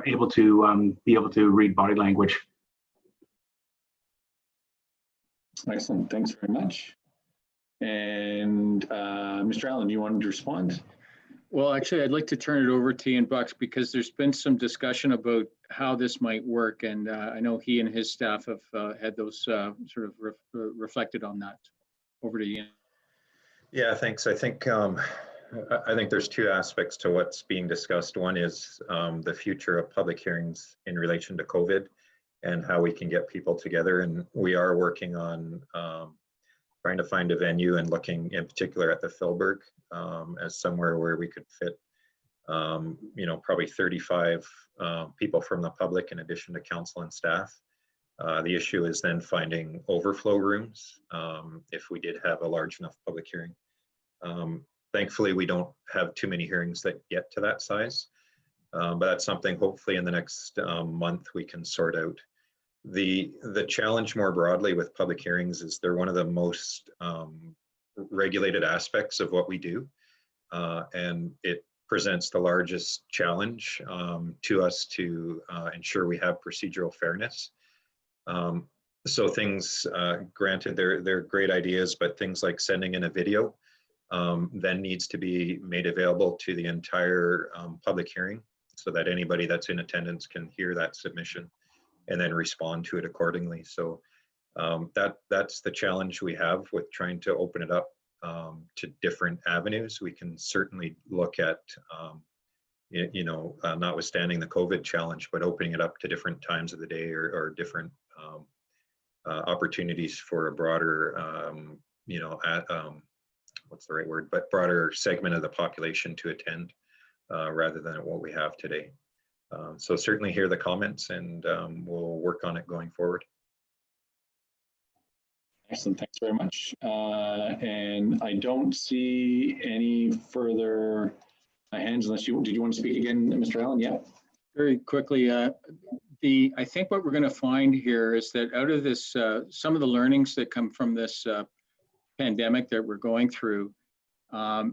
able to be able to read body language. Excellent, thanks very much. And Mr. Allen, you wanted to respond? Well, actually, I'd like to turn it over to Ian Bucks, because there's been some discussion about how this might work. And I know he and his staff have had those sort of reflected on that. Over to Ian. Yeah, thanks. I think there's two aspects to what's being discussed. One is the future of public hearings in relation to COVID and how we can get people together. And we are working on trying to find a venue and looking in particular at the Philburg as somewhere where we could fit, you know, probably 35 people from the public in addition to council and staff. The issue is then finding overflow rooms if we did have a large enough public hearing. Thankfully, we don't have too many hearings that get to that size, but that's something hopefully in the next month we can sort out. The challenge more broadly with public hearings is they're one of the most regulated aspects of what we do, and it presents the largest challenge to us to ensure we have procedural fairness. So things, granted, they're great ideas, but things like sending in a video then needs to be made available to the entire public hearing so that anybody that's in attendance can hear that submission and then respond to it accordingly. So that's the challenge we have with trying to open it up to different avenues. We can certainly look at, you know, notwithstanding the COVID challenge, but opening it up to different times of the day or different opportunities for a broader, you know, what's the right word, but broader segment of the population to attend rather than what we have today. So certainly hear the comments, and we'll work on it going forward. Excellent, thanks very much. And I don't see any further hands unless did you want to speak again, Mr. Allen? Yeah. Very quickly, I think what we're going to find here is that out of this, some of the learnings that come from this pandemic that we're going through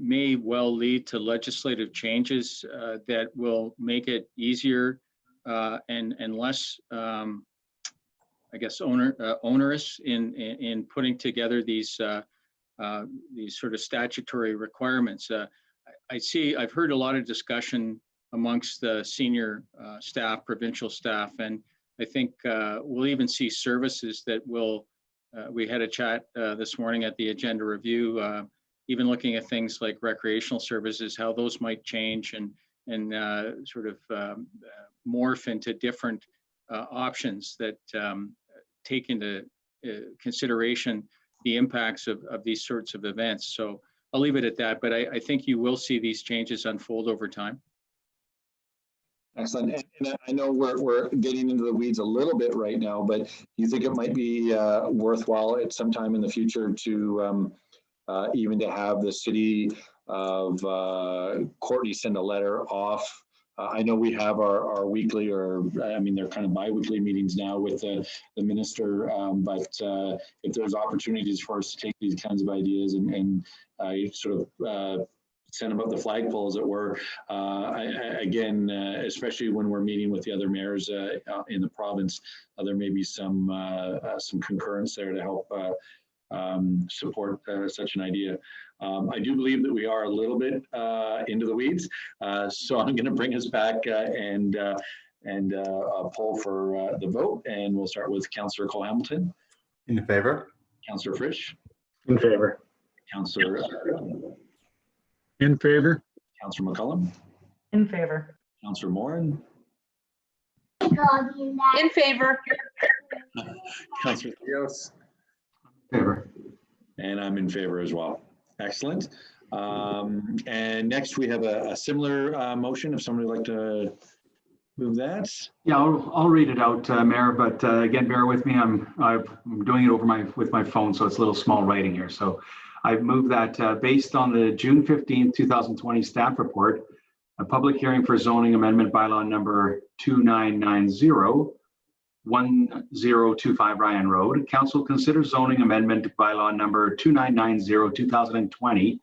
may well lead to legislative changes that will make it easier and less, I guess, onerous in putting together these sort of statutory requirements. I've heard a lot of discussion amongst the senior staff, provincial staff, and I think we'll even see services that will. We had a chat this morning at the agenda review, even looking at things like recreational services, how those might change, and sort of morph into different options that take into consideration the impacts of these sorts of events. So I'll leave it at that, but I think you will see these changes unfold over time. Excellent. And I know we're getting into the weeds a little bit right now, but you think it might be worthwhile at some time in the future to even to have the city of Courtenay send a letter off. I know we have our weekly, or I mean, they're kind of bi-weekly meetings now with the minister, but if there's opportunities for us to take these kinds of ideas and sort of send them up the flagpole, as it were, again, especially when we're meeting with the other mayors in the province, there may be some concurrence there to help support such an idea. I do believe that we are a little bit into the weeds, so I'm going to bring us back and poll for the vote, and we'll start with Councillor Cole-Hamilton. In favor. Councillor Frisch. In favor. Councillor. In favor. Councillor McCullum. In favor. Councillor Morin. In favor. Councillor Rios. Favor. And I'm in favor as well. Excellent. And next we have a similar motion. If somebody would like to move that. Yeah, I'll read it out, Mayor, but again, bear with me. I'm doing it with my phone, so it's a little small writing here. So I move that based on the June 15th, 2020 staff report, a public hearing for zoning amendment bylaw number 2990 1025 Ryan Road. Council considers zoning amendment bylaw number 2990 2020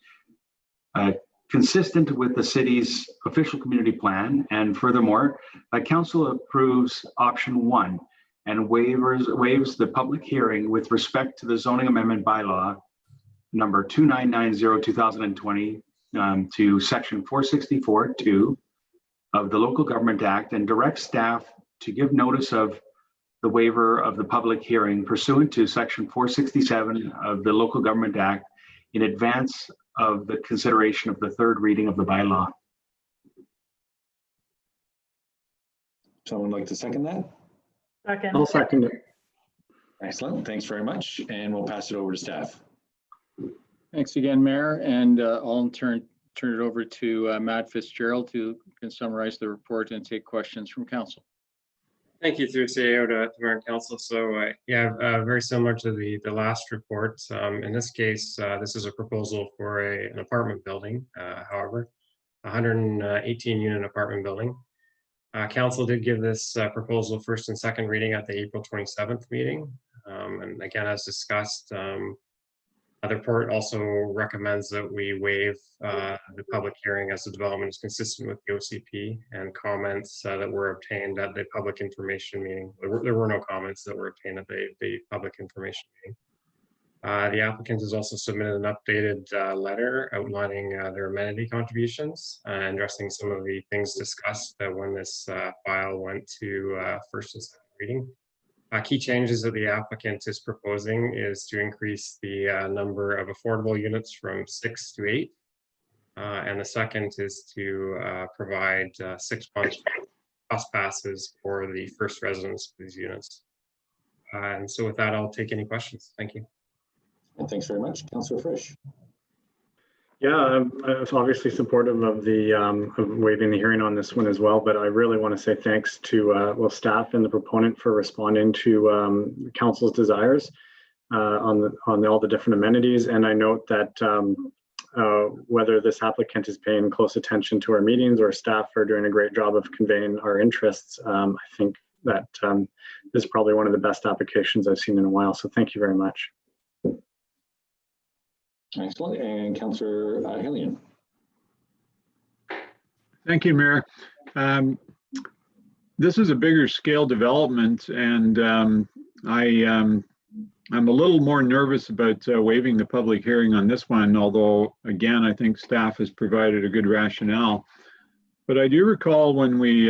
consistent with the city's official community plan, and furthermore, council approves option 1 and waives the public hearing with respect to the zoning amendment bylaw number 2990 2020 to section 464(2) of the Local Government Act, and directs staff to give notice of the waiver of the public hearing pursuant to section 467 of the Local Government Act in advance of the consideration of the third reading of the bylaw. Someone like to second that? Second. I'll second it. Excellent. Thanks very much. And we'll pass it over to staff. Thanks again, Mayor, and I'll turn it over to Matt Fitzgerald, who can summarize the report and take questions from council. Thank you, through CAO to Mayor and Council. So yeah, very similar to the last report. In this case, this is a proposal for an apartment building, however, 118 unit apartment building. Council did give this proposal first and second reading at the April 27th meeting. And again, as discussed, the report also recommends that we waive the public hearing as the development is consistent with the OCP, and comments that were obtained at the public information meeting. There were no comments that were obtained at the public information meeting. The applicant has also submitted an updated letter outlining their amenity contributions and addressing some of the things discussed when this file went to first and second reading. Key changes that the applicant is proposing is to increase the number of affordable units from 6 to 8. And the second is to provide 6-month bus passes for the first residents of these units. And so with that, I'll take any questions. Thank you. And thanks very much. Councillor Frisch. Yeah, I'm obviously supportive of the of waiving the hearing on this one as well, but I really want to say thanks to well, staff and the proponent for responding to council's desires on all the different amenities. And I note that whether this applicant is paying close attention to our meetings or staff are doing a great job of conveying our interests, I think that this is probably one of the best applications I've seen in a while. So thank you very much. Excellent. And Councillor Hillian. Thank you, Mayor. This is a bigger scale development, and I'm a little more nervous about waiving the public hearing on this one, although again, I think staff has provided a good rationale. But I do recall when we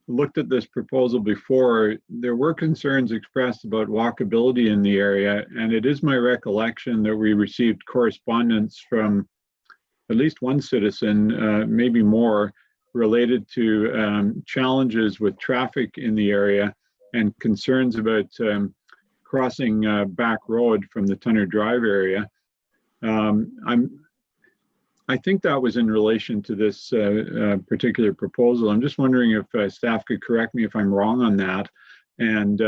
looked at this proposal before, there were concerns expressed about walkability in the area, and it is my recollection that we received correspondence from at least one citizen, maybe more, related to challenges with traffic in the area and concerns about crossing back road from the Tunner Drive area. I think that was in relation to this particular proposal. I'm just wondering if staff could correct me if I'm wrong on that, and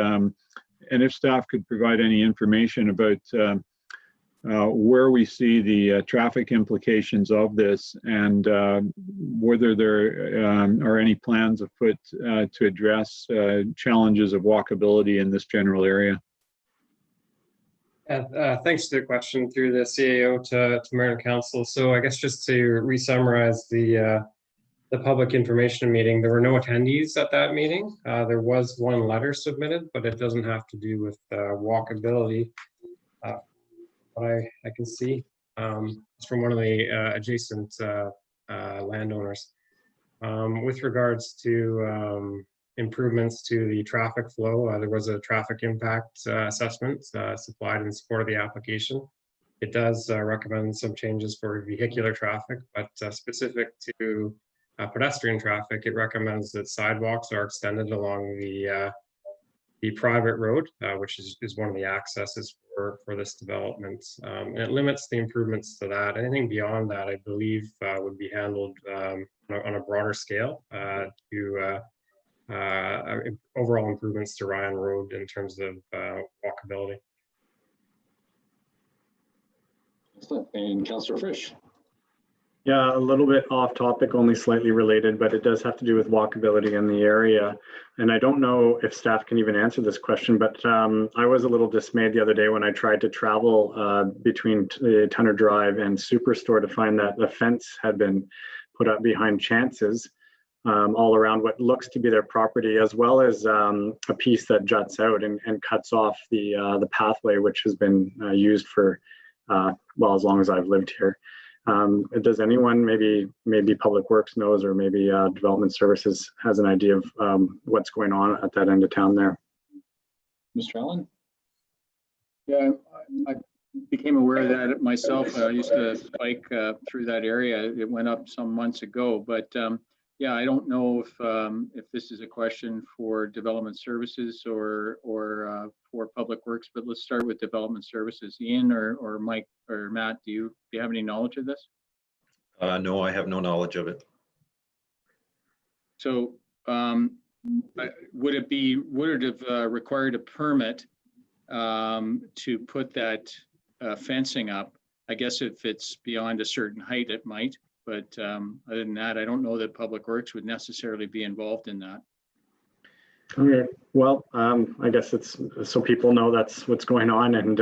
if staff could provide any information about where we see the traffic implications of this, and whether there are any plans afoot to address challenges of walkability in this general area. Thanks for the question through the CAO to Mayor and Council. So I guess just to re-summarize the public information meeting, there were no attendees at that meeting. There was one letter submitted, but it doesn't have to do with walkability. What I can see, it's from one of the adjacent landowners. With regards to improvements to the traffic flow, there was a traffic impact assessment supplied in support of the application. It does recommend some changes for vehicular traffic, but specific to pedestrian traffic, it recommends that sidewalks are extended along the private road, which is one of the accesses for this development. And it limits the improvements to that. Anything beyond that, I believe, would be handled on a broader scale to overall improvements to Ryan Road in terms of walkability. Excellent. And Councillor Frisch. Yeah, a little bit off topic, only slightly related, but it does have to do with walkability in the area. And I don't know if staff can even answer this question, but I was a little dismayed the other day when I tried to travel between Tunner Drive and Superstore to find that the fence had been put up behind Chance's all around what looks to be their property, as well as a piece that juts out and cuts off the pathway, which has been used for, well, as long as I've lived here. Does anyone, maybe Public Works knows, or maybe Development Services has an idea of what's going on at that end of town there? Mr. Allen? Yeah, I became aware of that myself. I used to bike through that area. It went up some months ago, but yeah, I don't know if this is a question for Development Services or for Public Works, but let's start with Development Services. Ian or Mike or Matt, do you have any knowledge of this? No, I have no knowledge of it. So would it have required a permit to put that fencing up? I guess if it's beyond a certain height, it might. But other than that, I don't know that Public Works would necessarily be involved in that. Okay, well, I guess it's so people know that's what's going on, and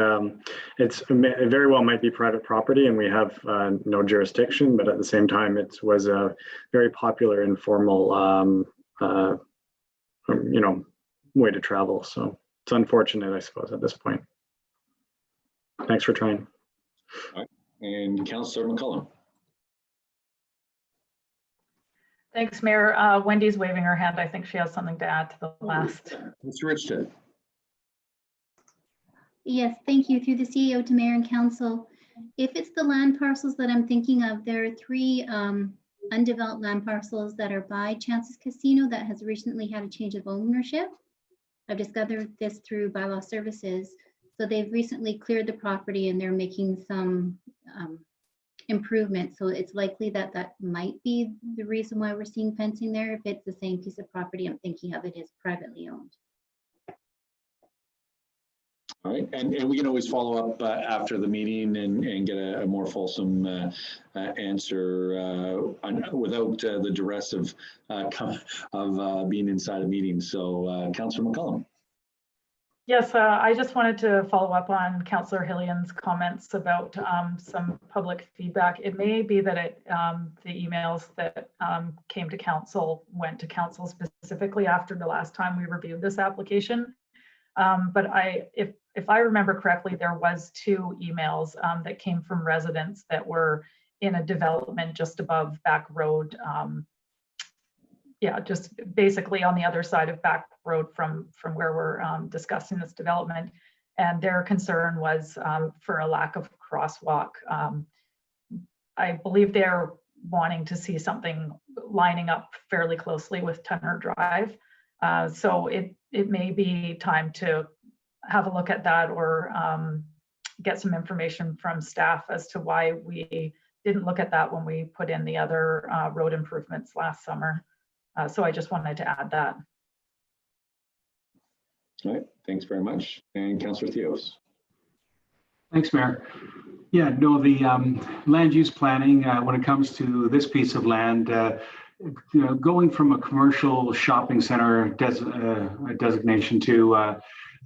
it very well might be private property, and we have no jurisdiction. But at the same time, it was a very popular informal, way to travel. So it's unfortunate, I suppose, at this point. Thanks for trying. All right. And Councillor McCullum. Thanks, Mayor. Wendy's waving her hand. I think she has something to add to the last. Mr. Richardson. Yes, thank you. Through the CEO to Mayor and Council. If it's the land parcels that I'm thinking of, there are 3 undeveloped land parcels that are by Chance's Casino that has recently had a change of ownership. I've discovered this through bylaw services. So they've recently cleared the property and they're making some improvement. So it's likely that that might be the reason why we're seeing fencing there. If it's the same piece of property I'm thinking of, it is privately owned. All right, and we can always follow up after the meeting and get a more fulsome answer without the duress of being inside a meeting. So Councillor McCullum. Yes, I just wanted to follow up on Councillor Hillian's comments about some public feedback. It may be that the emails that came to council went to council specifically after the last time we reviewed this application. But if I remember correctly, there was 2 emails that came from residents that were in a development just above Back Road. Yeah, just basically on the other side of Back Road from where we're discussing this development. And their concern was for a lack of crosswalk. I believe they're wanting to see something lining up fairly closely with Tenor Drive. So it may be time to have a look at that, or get some information from staff as to why we didn't look at that when we put in the other road improvements last summer. So I just wanted to add that. All right, thanks very much. And Councillor Theos. Thanks, Mayor. Yeah, no, the land use planning, when it comes to this piece of land, going from a commercial shopping center designation to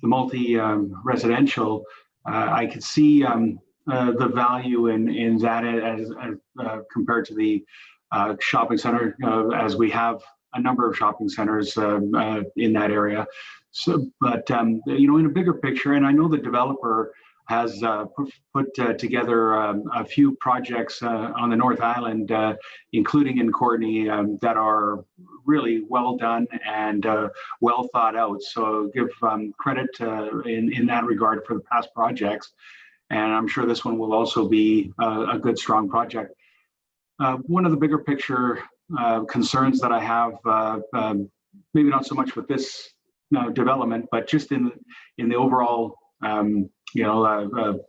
the multi-residential, I could see the value in that as compared to the shopping center, as we have a number of shopping centers in that area. So, but in a bigger picture, and I know the developer has put together a few projects on the North Island, including in Courtenay, that are really well done and well thought out. So give credit in that regard for the past projects. And I'm sure this one will also be a good, strong project. One of the bigger picture concerns that I have, maybe not so much with this development, but just in the overall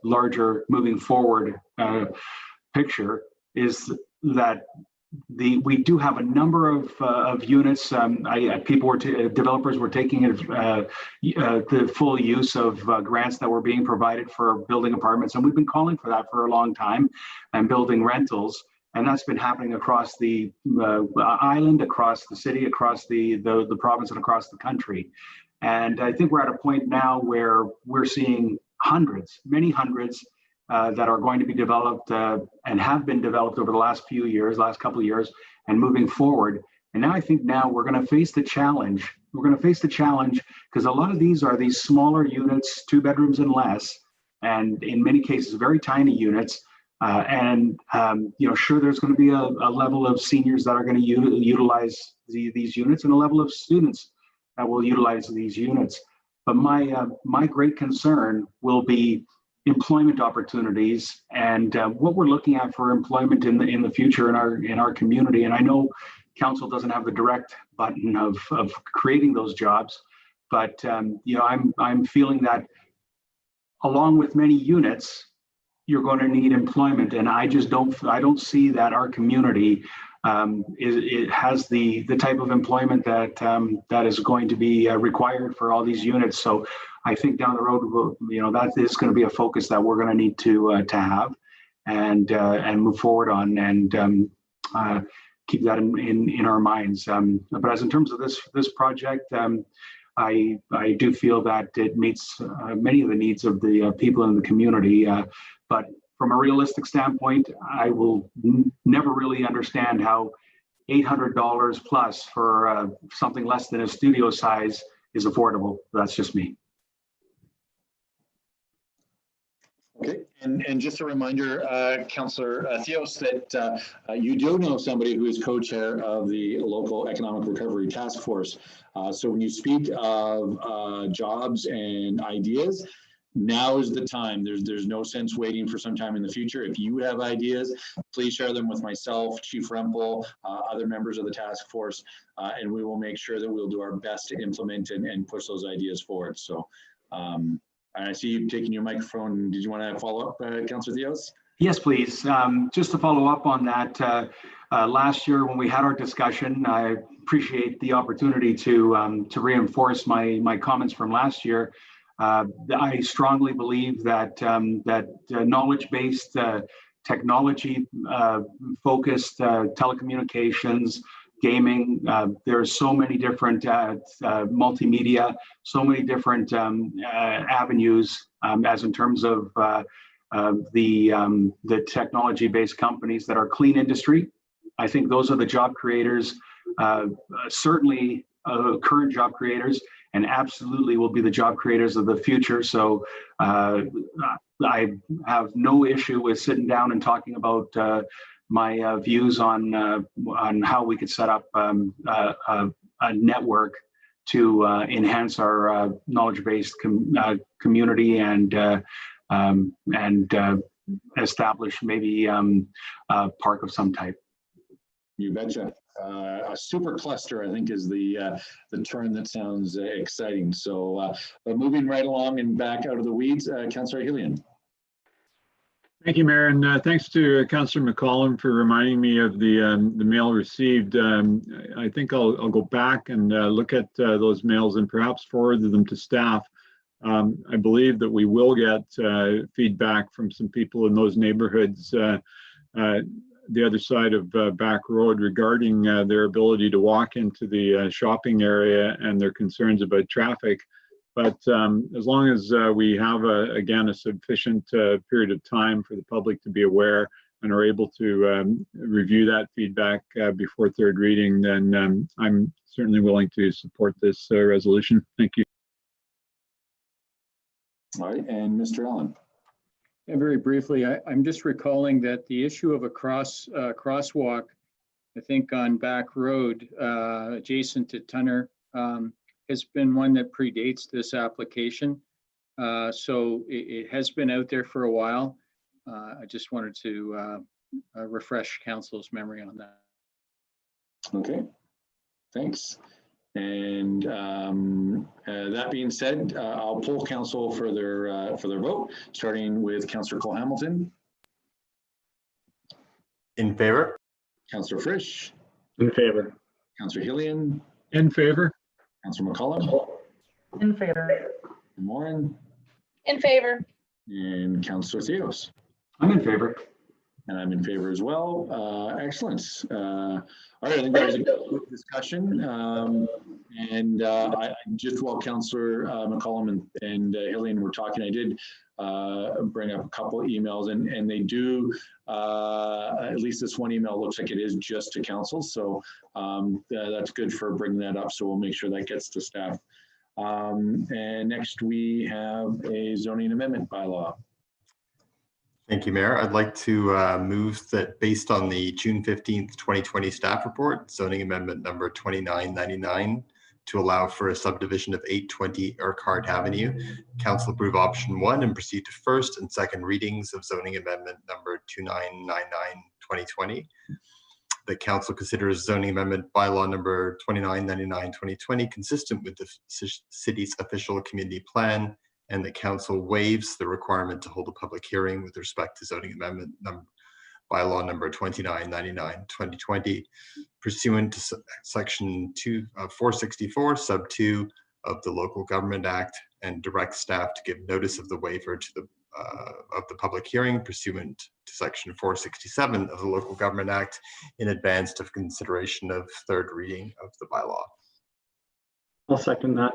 larger moving forward picture, is that we do have a number of units. Developers were taking the full use of grants that were being provided for building apartments, and we've been calling for that for a long time, and building rentals. And that's been happening across the island, across the city, across the province, and across the country. And I think we're at a point now where we're seeing many hundreds that are going to be developed and have been developed over the last couple of years, and moving forward. And now I think we're going to face the challenge. We're going to face the challenge because a lot of these are these smaller units, 2 bedrooms and less, and in many cases, very tiny units. Sure, there's going to be a level of seniors that are going to utilize these units, and a level of students that will utilize these units. But my great concern will be employment opportunities, and what we're looking at for employment in the future in our community. And I know council doesn't have the direct button of creating those jobs, but I'm feeling that along with many units, you're going to need employment, and I don't see that our community it has the type of employment that is going to be required for all these units. So I think down the road, that is going to be a focus that we're going to need to have and move forward on, and keep that in our minds. But as in terms of this project, I do feel that it meets many of the needs of the people in the community. But from a realistic standpoint, I will never really understand how $800 plus for something less than a studio size is affordable. That's just me. Okay, and just a reminder, Councillor Theos, that you do know somebody who is co-chair of the local economic recovery task force. So when you speak of jobs and ideas, now is the time. There's no sense waiting for some time in the future. If you have ideas, please share them with myself, Chief Rempel, other members of the task force, and we will make sure that we'll do our best to implement and push those ideas forward. So I see you taking your microphone. Did you want to follow up, Councillor Theos? Yes, please. Just to follow up on that, last year when we had our discussion, I appreciate the opportunity to reinforce my comments from last year. I strongly believe that knowledge-based, technology-focused telecommunications, gaming, there's so many different multimedia, so many different avenues as in terms of the technology-based companies that are clean industry. I think those are the job creators, certainly current job creators, and absolutely will be the job creators of the future. So I have no issue with sitting down and talking about my views on how we could set up a network to enhance our knowledge-based community and establish maybe a park of some type. You betcha. A super cluster, I think, is the term that sounds exciting. So, but moving right along and back out of the weeds, Councillor Hillian. Thank you, Mayor, and thanks to Councillor McCollum for reminding me of the mail received. I think I'll go back and look at those mails and perhaps forward them to staff. I believe that we will get feedback from some people in those neighborhoods, the other side of Back Road, regarding their ability to walk into the shopping area and their concerns about traffic. But as long as we have, again, a sufficient period of time for the public to be aware and are able to review that feedback before third reading, then I'm certainly willing to support this resolution. Thank you. All right, and Mr. Allen. Yeah, very briefly, I'm just recalling that the issue of a crosswalk, I think on Back Road, adjacent to Tunner, has been one that predates this application. So it has been out there for a while. I just wanted to refresh council's memory on that. Okay, thanks. And that being said, I'll poll council for their vote, starting with Councillor Cole-Hamilton. In favor? Councillor Frisch. In favor. Councillor Hillian. In favor. Councillor McCollum. In favor. Moran. In favor. And Councillor Theos. I'm in favor. And I'm in favor as well. Excellent. All right, I think that was a good discussion. And I just while Councillor McCollum and Hillian were talking, I did bring up a couple of emails, and they do, at least this one email looks like it is just to council. So that's good for bringing that up. So we'll make sure that gets to staff. And next we have a zoning amendment bylaw. Thank you, Mayor. I'd like to move that based on the June 15th, 2020 staff report, zoning amendment number 2999, to allow for a subdivision of 820 Urquhart Avenue, council approve option 1 and proceed to first and second readings of zoning amendment number 2999, 2020. The council considers zoning amendment bylaw number 2999, 2020 consistent with the city's official community plan, and the council waives the requirement to hold a public hearing with respect to zoning amendment bylaw number 2999, 2020, pursuant to section 464 sub 2 of the Local Government Act, and direct staff to give notice of the waiver to the of the public hearing pursuant to section 467 of the Local Government Act in advance of consideration of third reading of the bylaw. I'll second that.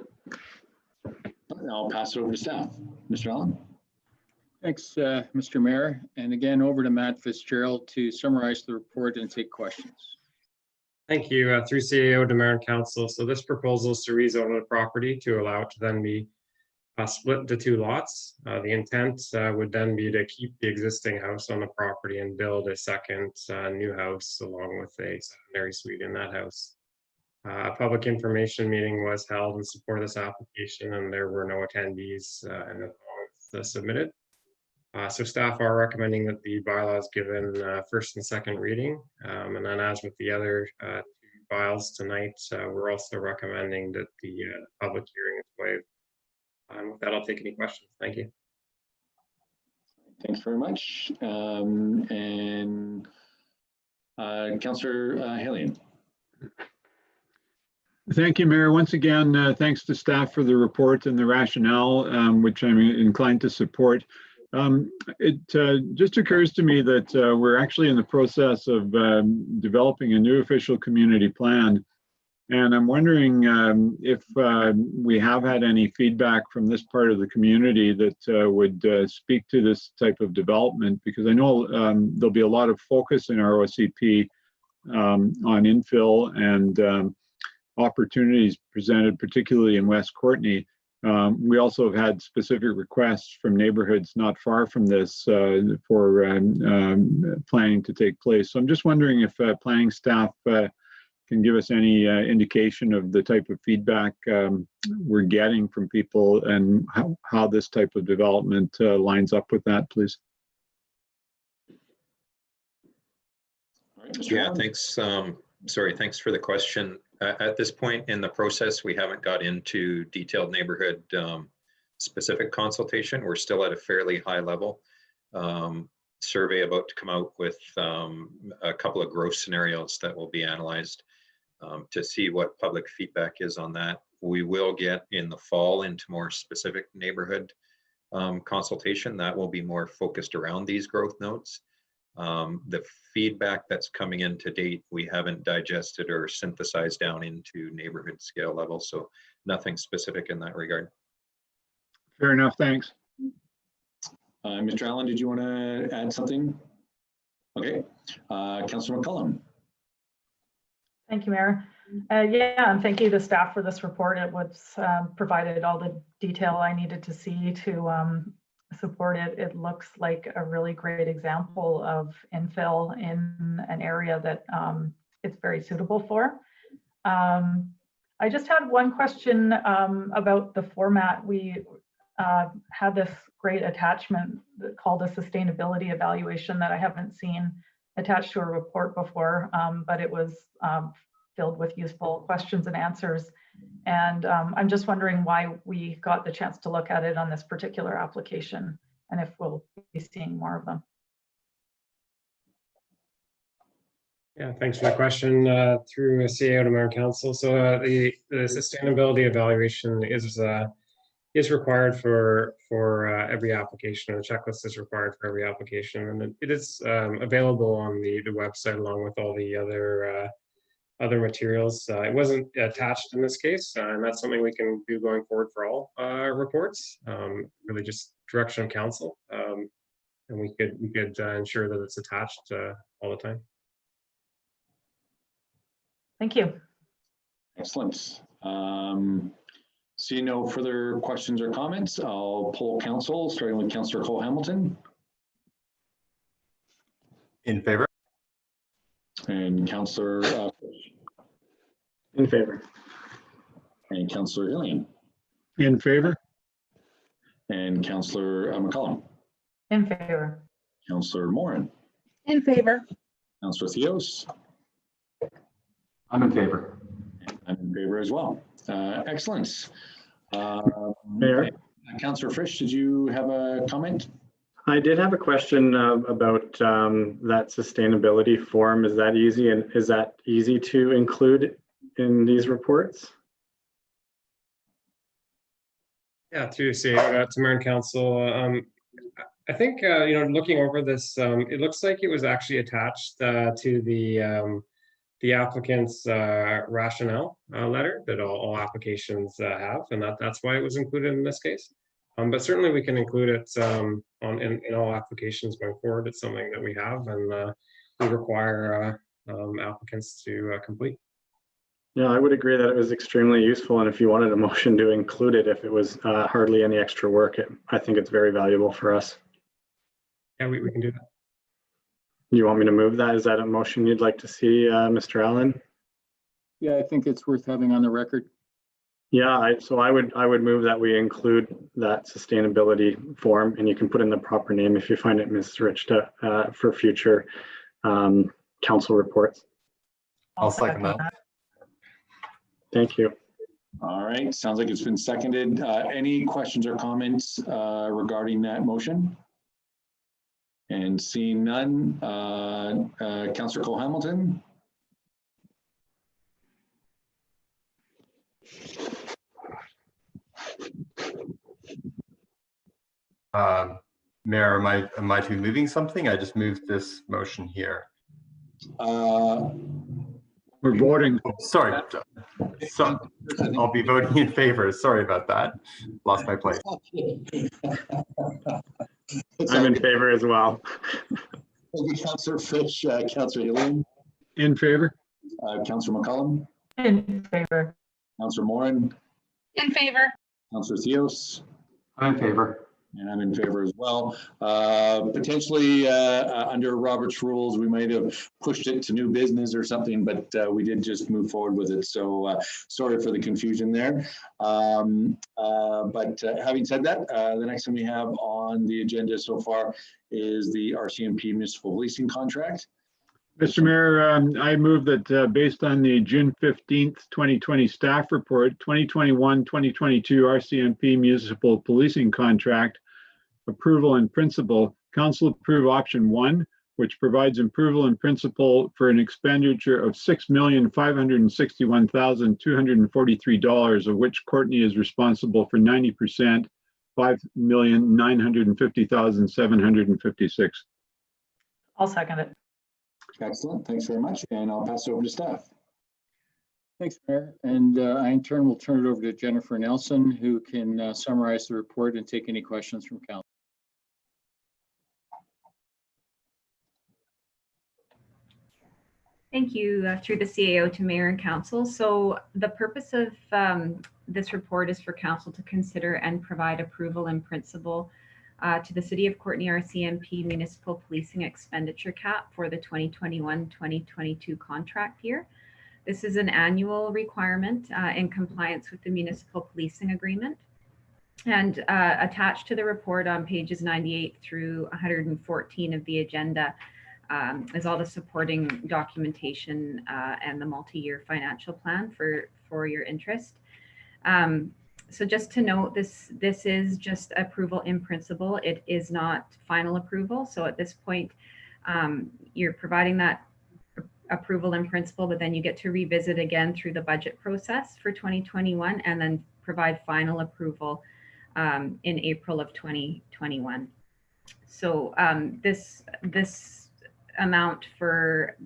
I'll pass it over to staff. Mr. Allen. Thanks, Mr. Mayor. And again, over to Matt Fitzgerald to summarize the report and take questions. Thank you. Through CAO to Mayor and Council. So this proposal is to rezone the property to allow it to then be split into 2 lots. The intent would then be to keep the existing house on the property and build a second new house along with a secondary suite in that house. A public information meeting was held in support of this application, and there were no attendees and no comments submitted. So staff are recommending that the bylaws given first and second reading. And then as with the other 2 files tonight, we're also recommending that the public hearing is waived. With that, I'll take any questions. Thank you. Thanks very much. And Councillor Hillian. Thank you, Mayor. Once again, thanks to staff for the report and the rationale, which I'm inclined to support. It just occurs to me that we're actually in the process of developing a new official community plan. And I'm wondering if we have had any feedback from this part of the community that would speak to this type of development, because I know there'll be a lot of focus in our OCP on infill and opportunities presented, particularly in West Courtenay. We also have had specific requests from neighborhoods not far from this for planning to take place. So I'm just wondering if planning staff can give us any indication of the type of feedback we're getting from people and how this type of development lines up with that, please. All Yeah, thanks. Sorry, thanks for the question. At this point in the process, we haven't got into detailed neighborhood specific consultation. We're still at a fairly high level. Survey about to come out with a couple of growth scenarios that will be analyzed to see what public feedback is on that. We will get in the fall into more specific neighborhood consultation that will be more focused around these growth nodes. The feedback that's coming in to date, we haven't digested or synthesized down into neighborhood scale level. So nothing specific in that regard. Fair enough, thanks. Mr. Allen, did you want to add something? Okay, Councillor McCullum. Thank you, Mayor. Yeah, and thank you to staff for this report. It was provided all the detail I needed to see to support it. It looks like a really great example of infill in an area that it's very suitable for. I just had one question about the format. We had this great attachment called a sustainability evaluation that I haven't seen attached to a report before, but it was filled with useful questions and answers. And I'm just wondering why we got the chance to look at it on this particular application and if we'll be seeing more of them. Yeah, thanks for the question through CAO to Mayor and Council. So the sustainability evaluation is required for every application, and the checklist is required for every application, and it is available on the website along with all the other materials. It wasn't attached in this case, and that's something we can do going forward for all reports. Really, just direction of council, and we could ensure that it's attached all the time. Thank you. Excellent. Seeing no further questions or comments, I'll poll council, starting with Councillor Cole-Hamilton. In favor. And Councillor In favor. And Councillor Hillian. In favor. And Councillor McCullum. In favor. Councillor Morin. In favor. Councillor Theos. I'm in favor. I'm in favor as well. Excellent. Mayor? Councillor Frisch, did you have a comment? I did have a question about that sustainability form. Is that easy, and is that easy to include in these reports? Yeah, to CAO to Mayor and Council. I think looking over this, it looks like it was actually attached to the applicant's rationale letter that all applications have, and that's why it was included in this case. But certainly we can include it in all applications going forward. It's something that we have and we require applicants to complete. Yeah, I would agree that it was extremely useful, and if you wanted a motion to include it, if it was hardly any extra work, I think it's very valuable for us. Yeah, we can do that. You want me to move that? Is that a motion you'd like to see, Mr. Allen? Yeah, I think it's worth having on the record. Yeah, so I would move that we include that sustainability form, and you can put in the proper name if you find it misrich for future council reports. I'll second that. Thank you. All right, sounds like it's been seconded. Any questions or comments regarding that motion? And seeing none, Councillor Cole-Hamilton. Mayor, am I to be moving something? I just moved this motion here. We're voting. Oh, sorry. So I'll be voting in favor. Sorry about that. Lost my place. I'm in favor as well. Thank you, Councillor Frisch. Councillor Hillian. In favor. Councillor McCullum. In favor. Councillor Morin. In favor. Councillor Theos. I'm in favor. And I'm in favor as well. Potentially under Robert's rules, we might have pushed it to new business or something, but we did just move forward with it. So sorry for the confusion there. But having said that, the next thing we have on the agenda so far is the RCMP municipal leasing contract. Mr. Mayor, I move that based on the June 15th, 2020 staff report, 2021-2022 RCMP municipal policing contract approval in principle, council approve option 1, which provides approval in principle for an expenditure of $6,561,243, of which Courtenay is responsible for 90%, $5,950,756. I'll second it. Excellent. Thanks very much. And I'll pass it over to staff. Thanks, Mayor. And I in turn will turn it over to Jennifer Nelson, who can summarize the report and take any questions from council. Thank you through the CAO to Mayor and Council. So the purpose of this report is for Council to consider and provide approval in principle to the City of Courtenay RCMP municipal policing expenditure cap for the 2021-2022 contract year. This is an annual requirement in compliance with the municipal policing agreement. And attached to the report on pages 98 through 114 of the agenda is all the supporting documentation and the multi-year financial plan for your interest. So just to note, this is just approval in principle. It is not final approval. So at this point, you're providing that approval in principle, but then you get to revisit again through the budget process for 2021 and then provide final approval in April of 2021. So this amount for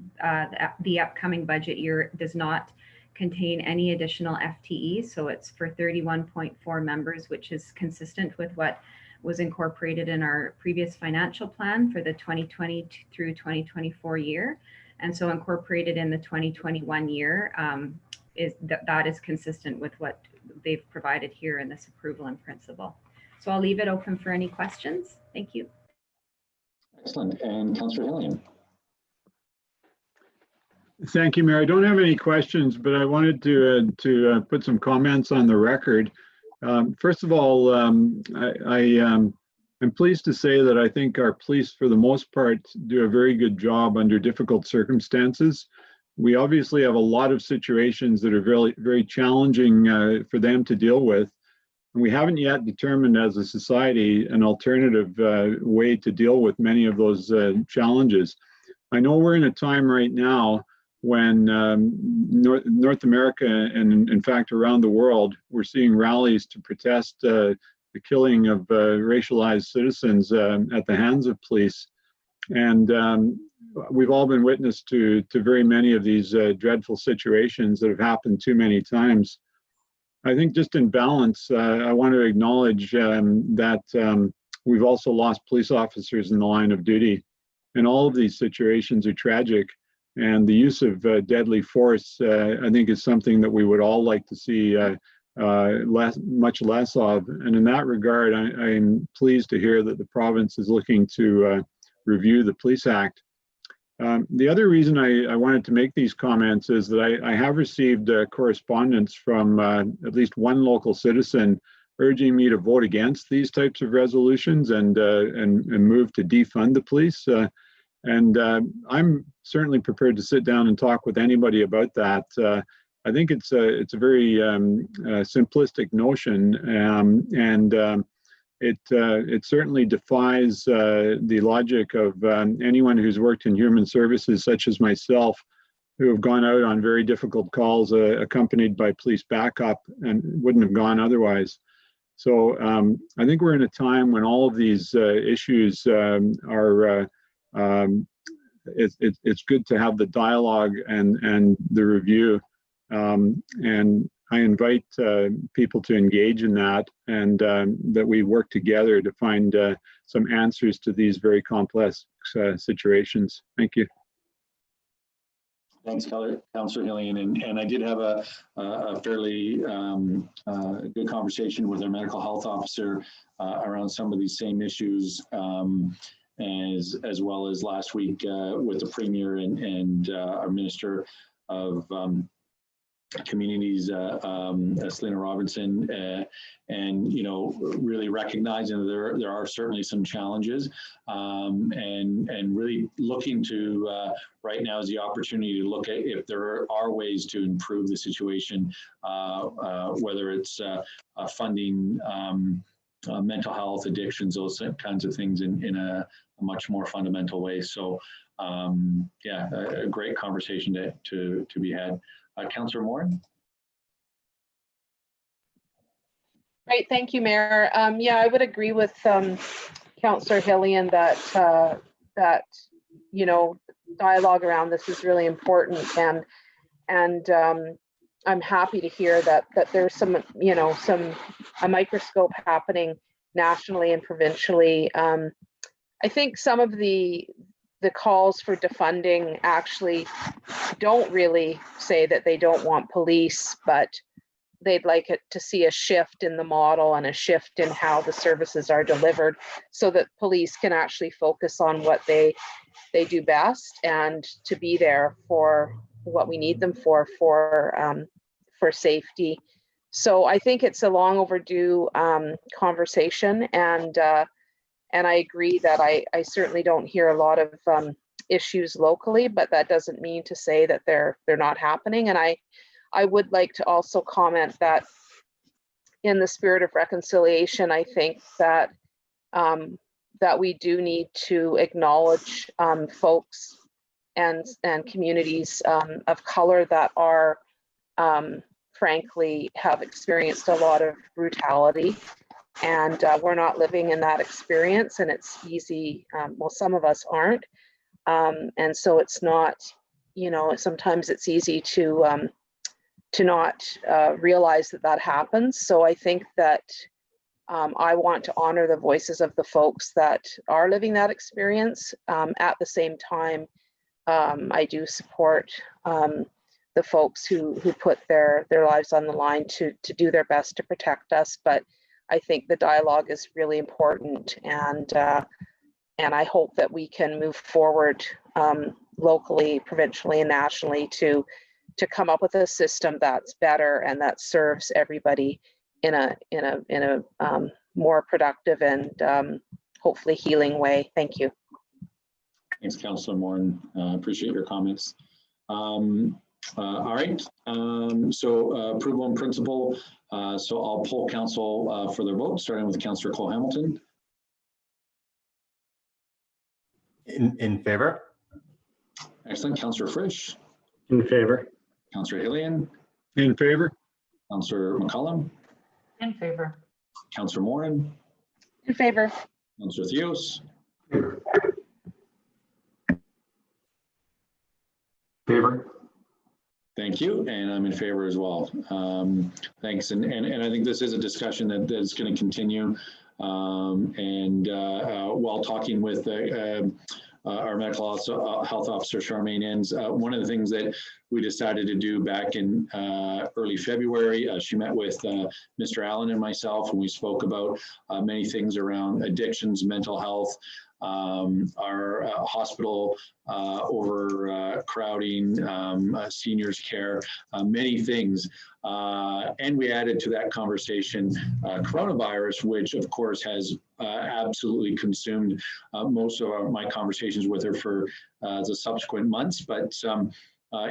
the upcoming budget year does not contain any additional FTE. So it's for 31.4 members, which is consistent with what was incorporated in our previous financial plan for the 2020 through 2024 year. And so incorporated in the 2021 year that is consistent with what they've provided here in this approval in principle. So I'll leave it open for any questions. Thank you. Excellent. And Councillor Hillian. Thank you, Mayor. I don't have any questions, but I wanted to put some comments on the record. First of all, I'm pleased to say that I think our police, for the most part, do a very good job under difficult circumstances. We obviously have a lot of situations that are very, very challenging for them to deal with. And we haven't yet determined as a society an alternative way to deal with many of those challenges. I know we're in a time right now when North America and in fact around the world, we're seeing rallies to protest the killing of racialized citizens at the hands of police. And we've all been witness to very many of these dreadful situations that have happened too many times. I think just in balance, I want to acknowledge that we've also lost police officers in the line of duty. And all of these situations are tragic. And the use of deadly force, I think, is something that we would all like to see much less of. And in that regard, I'm pleased to hear that the province is looking to review the Police Act. The other reason I wanted to make these comments is that I have received correspondence from at least one local citizen urging me to vote against these types of resolutions and move to defund the police. And I'm certainly prepared to sit down and talk with anybody about that. I think it's a very simplistic notion, and it certainly defies the logic of anyone who's worked in human services, such as myself, who have gone out on very difficult calls accompanied by police backup and wouldn't have gone otherwise. So I think we're in a time when all of these issues are it's good to have the dialogue and the review, and I invite people to engage in that, and that we work together to find some answers to these very complex situations. Thank you. Thanks, Councillor Hillian. And I did have a fairly good conversation with our medical health officer around some of these same issues, as well as last week with the Premier and our Minister of communities, Selena Robinson, and really recognizing that there are certainly some challenges, and really looking to right now is the opportunity to look at if there are ways to improve the situation, whether it's funding mental health, addictions, those kinds of things in a much more fundamental way. So yeah, a great conversation to be had. Councillor Morin. Great, thank you, Mayor. Yeah, I would agree with Councillor Hillian that dialogue around this is really important, and I'm happy to hear that there's some a microscope happening nationally and provincially. I think some of the calls for defunding actually don't really say that they don't want police, but they'd like it to see a shift in the model and a shift in how the services are delivered, so that police can actually focus on what they do best and to be there for what we need them for safety. So I think it's a long overdue conversation, and I agree that I certainly don't hear a lot of issues locally, but that doesn't mean to say that they're not happening. And I would like to also comment that in the spirit of reconciliation, I think that that we do need to acknowledge folks and communities of color that are frankly have experienced a lot of brutality, and we're not living in that experience, and it's easy, well, some of us aren't, and so it's not, sometimes it's easy to not realize that happens. So I think that I want to honor the voices of the folks that are living that experience. At the same time, I do support the folks who put their lives on the line to do their best to protect us. But I think the dialogue is really important, and I hope that we can move forward locally, provincially, and nationally to come up with a system that's better and that serves everybody in a more productive and hopefully healing way. Thank you. Thanks, Councillor Morin. Appreciate your comments. All right, so approval in principle. So I'll poll council for their vote, starting with Councillor Cole Hamilton. In favor. Excellent. Councillor Frisch. In favor. Councillor Hillian. In favor. Councillor McCollum. In favor. Councillor Morin. In favor. Councillor Theos. Favor. Thank you, and I'm in favor as well. Thanks, and I think this is a discussion that's going to continue. While talking with our medical health officer, Charmaine Enns, one of the things that we decided to do back in early February, she met with Mr. Allen and myself, and we spoke about many things around addictions, mental health, our hospital overcrowding, seniors care, many things. And we added to that conversation coronavirus, which of course has absolutely consumed most of my conversations with her for the subsequent months. But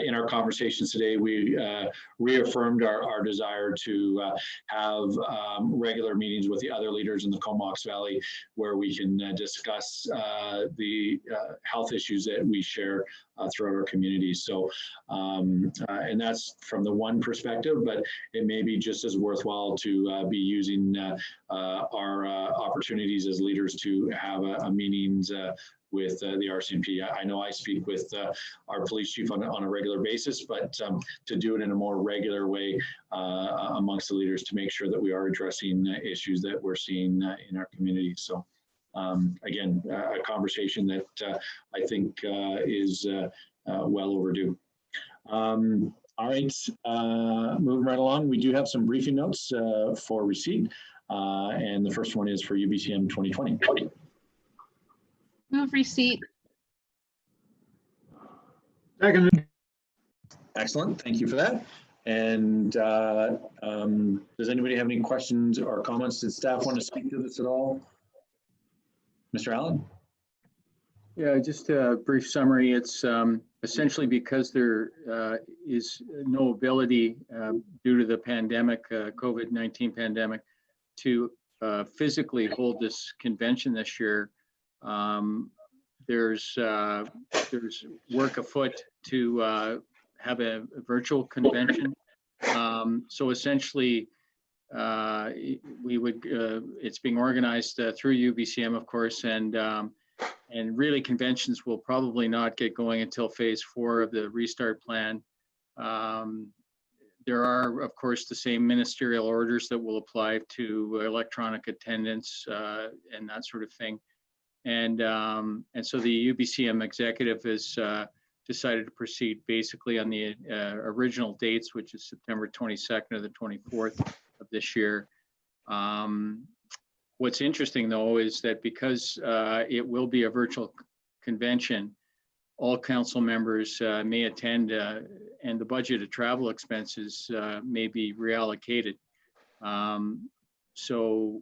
in our conversations today, we reaffirmed our desire to have regular meetings with the other leaders in the Comox Valley, where we can discuss the health issues that we share throughout our communities. So, and that's from the one perspective, but it may be just as worthwhile to be using our opportunities as leaders to have a meetings with the RCMP. I know I speak with our police chief on a regular basis, but to do it in a more regular way amongst the leaders to make sure that we are addressing issues that we're seeing in our community. So again, a conversation that I think is well overdue. All right, moving right along, we do have some briefing notes for receipt. And the first one is for UBCM 2020. Move receipt. Seconded. Excellent, thank you for that. And does anybody have any questions or comments? Did staff want to speak to this at all? Mr. Allen? Yeah, just a brief summary. It's essentially because there is no ability due to the pandemic, COVID-19 pandemic, to physically hold this convention this year. There's work afoot to have a virtual convention. So essentially, we would, it's being organized through UBCM, of course, and really conventions will probably not get going until phase 4 of the restart plan. There are, of course, the same ministerial orders that will apply to electronic attendance and that sort of thing. And so the UBCM executive has decided to proceed basically on the original dates, which is September 22nd or the 24th of this year. What's interesting, though, is that because it will be a virtual convention, all council members may attend and the budget of travel expenses may be reallocated. So,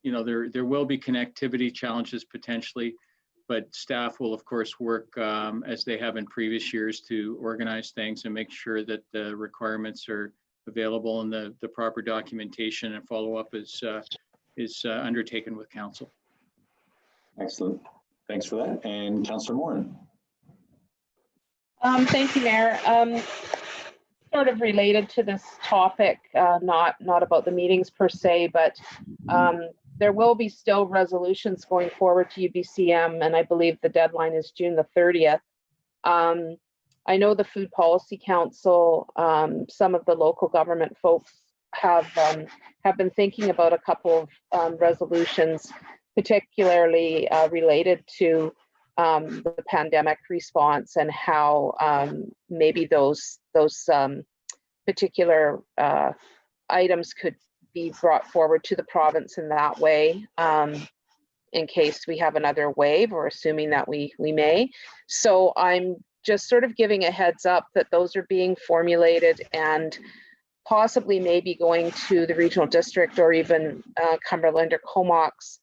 you know, there will be connectivity challenges potentially, but staff will, of course, work as they have in previous years to organize things and make sure that the requirements are available and the proper documentation and follow-up is undertaken with council. Excellent. Thanks for that. And Councillor Morin. Thank you, Mayor. Sort of related to this topic, not about the meetings per se, but there will be still resolutions going forward to UBCM, and I believe the deadline is June the 30th. I know the Food Policy Council, some of the local government folks have been thinking about a couple of resolutions, particularly related to the pandemic response and how maybe those particular items could be brought forward to the province in that way, in case we have another wave, or assuming that we may. So I'm just sort of giving a heads up that those are being formulated and possibly maybe going to the regional district or even Cumberland or Comox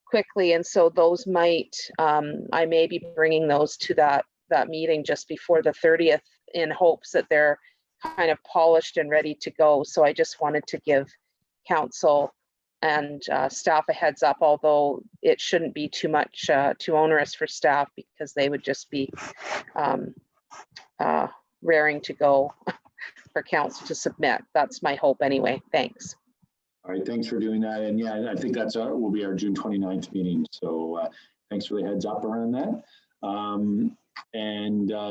quickly. And so those might, I may be bringing those to that meeting just before the 30th in hopes that they're kind of polished and ready to go. So I just wanted to give council and staff a heads up, although it shouldn't be too much, too onerous for staff, because they would just be raring to go for council to submit. That's my hope anyway. Thanks. All right, thanks for doing that. And yeah, I think that's will be our June 29th meeting. So thanks for the heads up around that.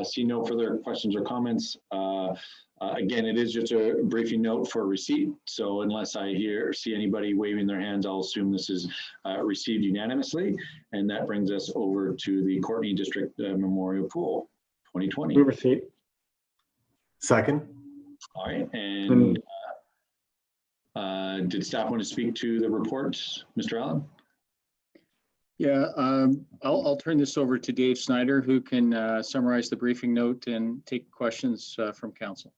See no further questions or comments. Again, it is just a briefing note for receipt. So unless I see anybody waving their hands, I'll assume this is received unanimously. And that brings us over to the Courtenay District Memorial Pool 2020. Move receipt. Second. All right, and did staff want to speak to the report, Mr. Allen? Yeah, I'll turn this over to Dave Snyder, who can summarize the briefing note and take questions from council.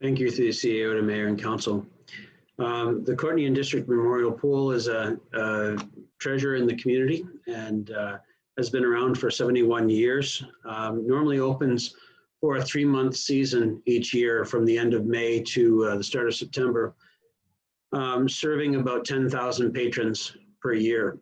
Thank you to the CEO, to Mayor and Council. The Courtenay District Memorial Pool is a treasure in the community and has been around for 71 years. Normally opens for a 3-month season each year from the end of May to the start of September, serving about 10,000 patrons per year.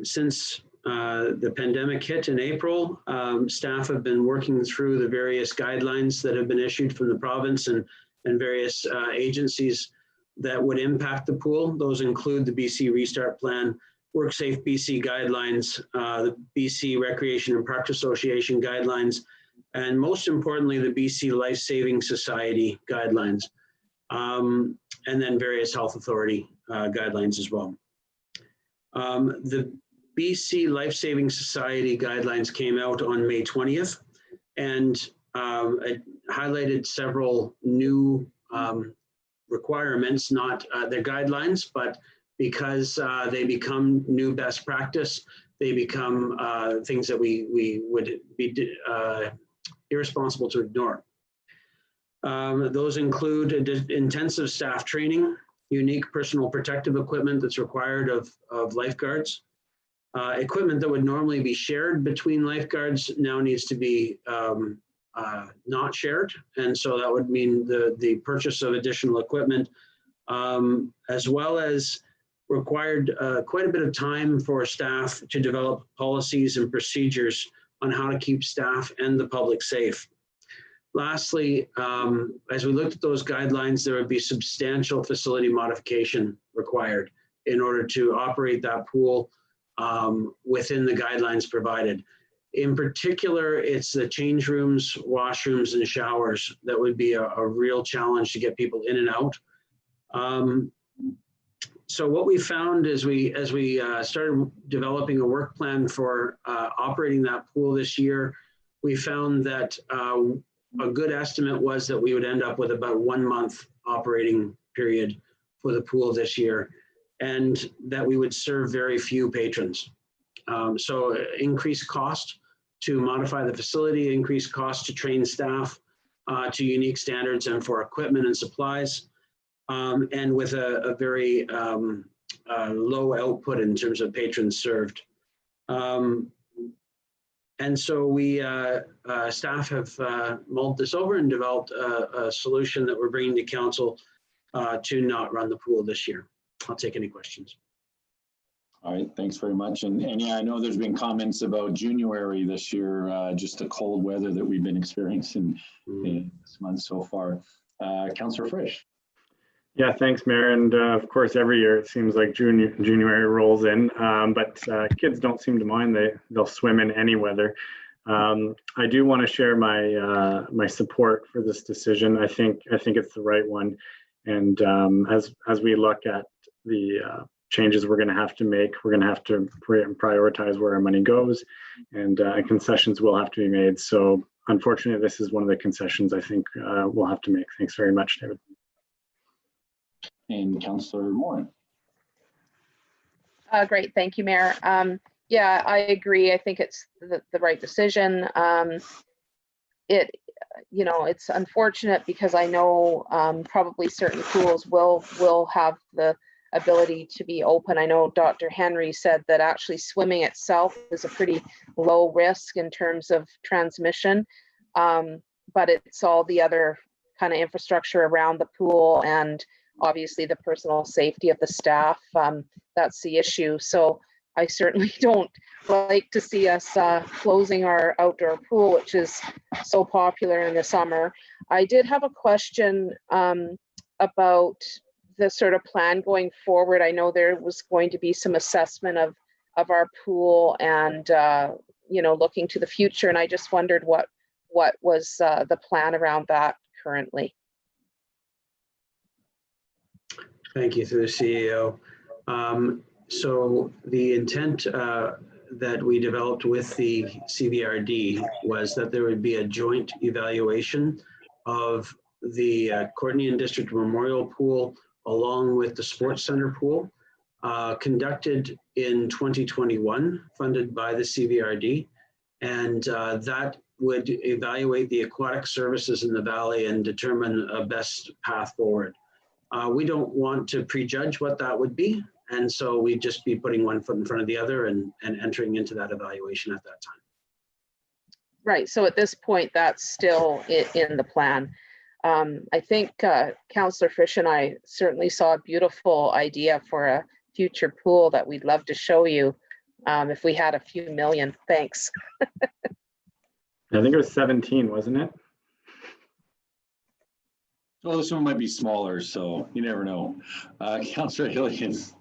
Since the pandemic hit in April, staff have been working through the various guidelines that have been issued from the province and various agencies that would impact the pool. Those include the BC Restart Plan, WorkSafe BC guidelines, the BC Recreation and Parks Association guidelines, and most importantly, the BC Life Saving Society guidelines, and then various health authority guidelines as well. The BC Life Saving Society guidelines came out on May 20th, and it highlighted several new requirements, not their guidelines, but because they become new best practice, they become things that we would be irresponsible to ignore. Those include intensive staff training, unique personal protective equipment that's required of lifeguards. Equipment that would normally be shared between lifeguards now needs to be not shared. And so that would mean the purchase of additional equipment, as well as required quite a bit of time for staff to develop policies and procedures on how to keep staff and the public safe. Lastly, as we looked at those guidelines, there would be substantial facility modification required in order to operate that pool within the guidelines provided. In particular, it's the change rooms, washrooms, and showers that would be a real challenge to get people in and out. So what we found as we started developing a work plan for operating that pool this year, we found that a good estimate was that we would end up with about 1 month operating period for the pool this year, and that we would serve very few patrons. So increased cost to modify the facility, increased cost to train staff to unique standards and for equipment and supplies, and with a very low output in terms of patrons served. And so we, staff have mulled this over and developed a solution that we're bringing to council to not run the pool this year. I'll take any questions. All right, thanks very much. And yeah, I know there's been comments about January this year, just the cold weather that we've been experiencing this month so far. Councillor Frisch. Yeah, thanks, Mayor. And of course, every year it seems like January rolls in, but kids don't seem to mind. They'll swim in any weather. I do want to share my support for this decision. I think it's the right one. And as we look at the changes we're going to have to make, we're going to have to prioritize where our money goes, and concessions will have to be made. So unfortunately, this is one of the concessions I think we'll have to make. Thanks very much, David. And Councillor Morin. Great, thank you, Mayor. Yeah, I agree. I think it's the right decision. It's unfortunate because I know probably certain pools will have the ability to be open. I know Dr. Henry said that actually swimming itself is a pretty low risk in terms of transmission, but it's all the other kind of infrastructure around the pool and obviously the personal safety of the staff. That's the issue. So I certainly don't like to see us closing our outdoor pool, which is so popular in the summer. I did have a question about the sort of plan going forward. I know there was going to be some assessment of our pool and looking to the future, and I just wondered what was the plan around that currently. Thank you, through the CEO. So the intent that we developed with the CVRD was that there would be a joint evaluation of the Courtenay District Memorial Pool along with the Sports Center pool, conducted in 2021, funded by the CVRD. And that would evaluate the aquatic services in the valley and determine a best path forward. We don't want to prejudge what that would be. And so we'd just be putting one foot in front of the other and entering into that evaluation at that time. Right, so at this point, that's still in the plan. I think Councillor Frisch and I certainly saw a beautiful idea for a future pool that we'd love to show you if we had a few million. Thanks. I think it was 17, wasn't it? Well, this one might be smaller, so you never know. Councillor Hilligan.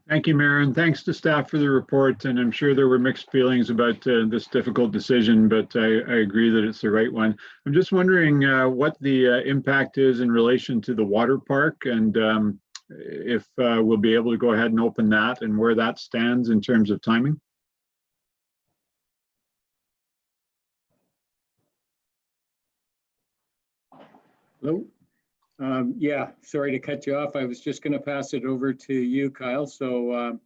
Thank you, Mayor, and thanks to staff for the report. And I'm sure there were mixed feelings about this difficult decision, but I agree that it's the right one. I'm just wondering what the impact is in relation to the water park, and if we'll be able to go ahead and open that and where that stands in terms of timing. Hello. Yeah, sorry to cut you off. I was just going to pass it over to you, Kyle. So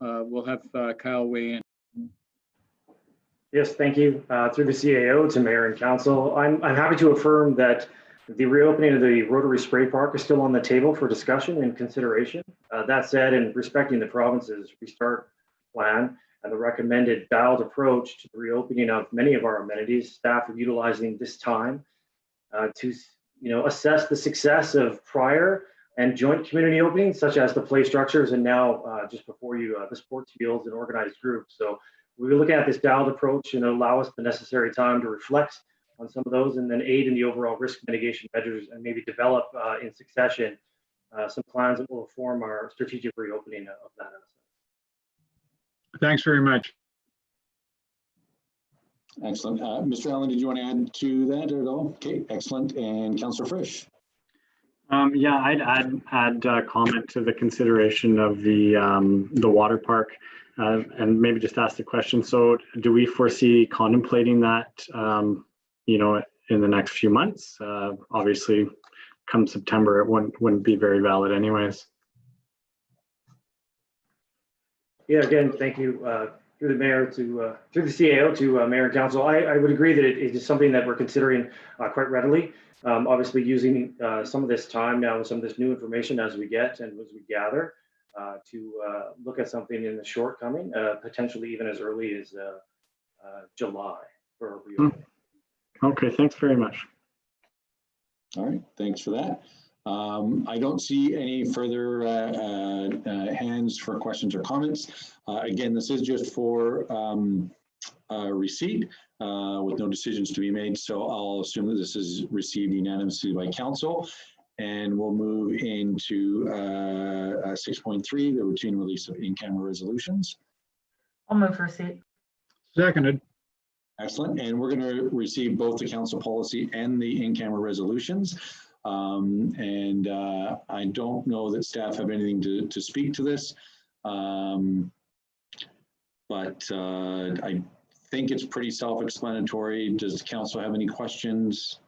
we'll have Kyle weigh in. Yes, thank you. Through the CAO to Mayor and Council, I'm happy to affirm that the reopening of the Rotary Spray Park is still on the table for discussion and consideration. That said, in respecting the province's restart plan and the recommended dialed approach to the reopening of many of our amenities, staff are utilizing this time to assess the success of prior and joint community openings, such as the play structures and now just before you, the sports fields and organized groups. So we will look at this dialed approach and allow us the necessary time to reflect on some of those and then aid in the overall risk mitigation measures and maybe develop in succession some plans that will inform our strategic reopening of that asset. Thanks very much. Excellent. Mr. Allen, did you want to add to that at all? Okay, excellent. And Councillor Frisch. Yeah, I'd add comment to the consideration of the water park and maybe just ask the question. So do we foresee contemplating that, in the next few months? Obviously, come September, it wouldn't be very valid anyways. Yeah, again, thank you through the mayor to through the CAO to mayor and council. I would agree that it is something that we're considering quite readily. Obviously, using some of this time now with some of this new information as we get and as we gather to look at something in the shortcoming, potentially even as early as July for reopening. Okay, thanks very much. All right, thanks for that. I don't see any further hands for questions or comments. Again, this is just for receipt with no decisions to be made. So I'll assume that this is received unanimously by council. And we'll move into 6.3, the routine release of in-camera resolutions. I'll move for receipt. Seconded. Excellent. And we're going to receive both the council policy and the in-camera resolutions. I don't know that staff have anything to speak to this, but I think it's pretty self-explanatory. Does council have any questions?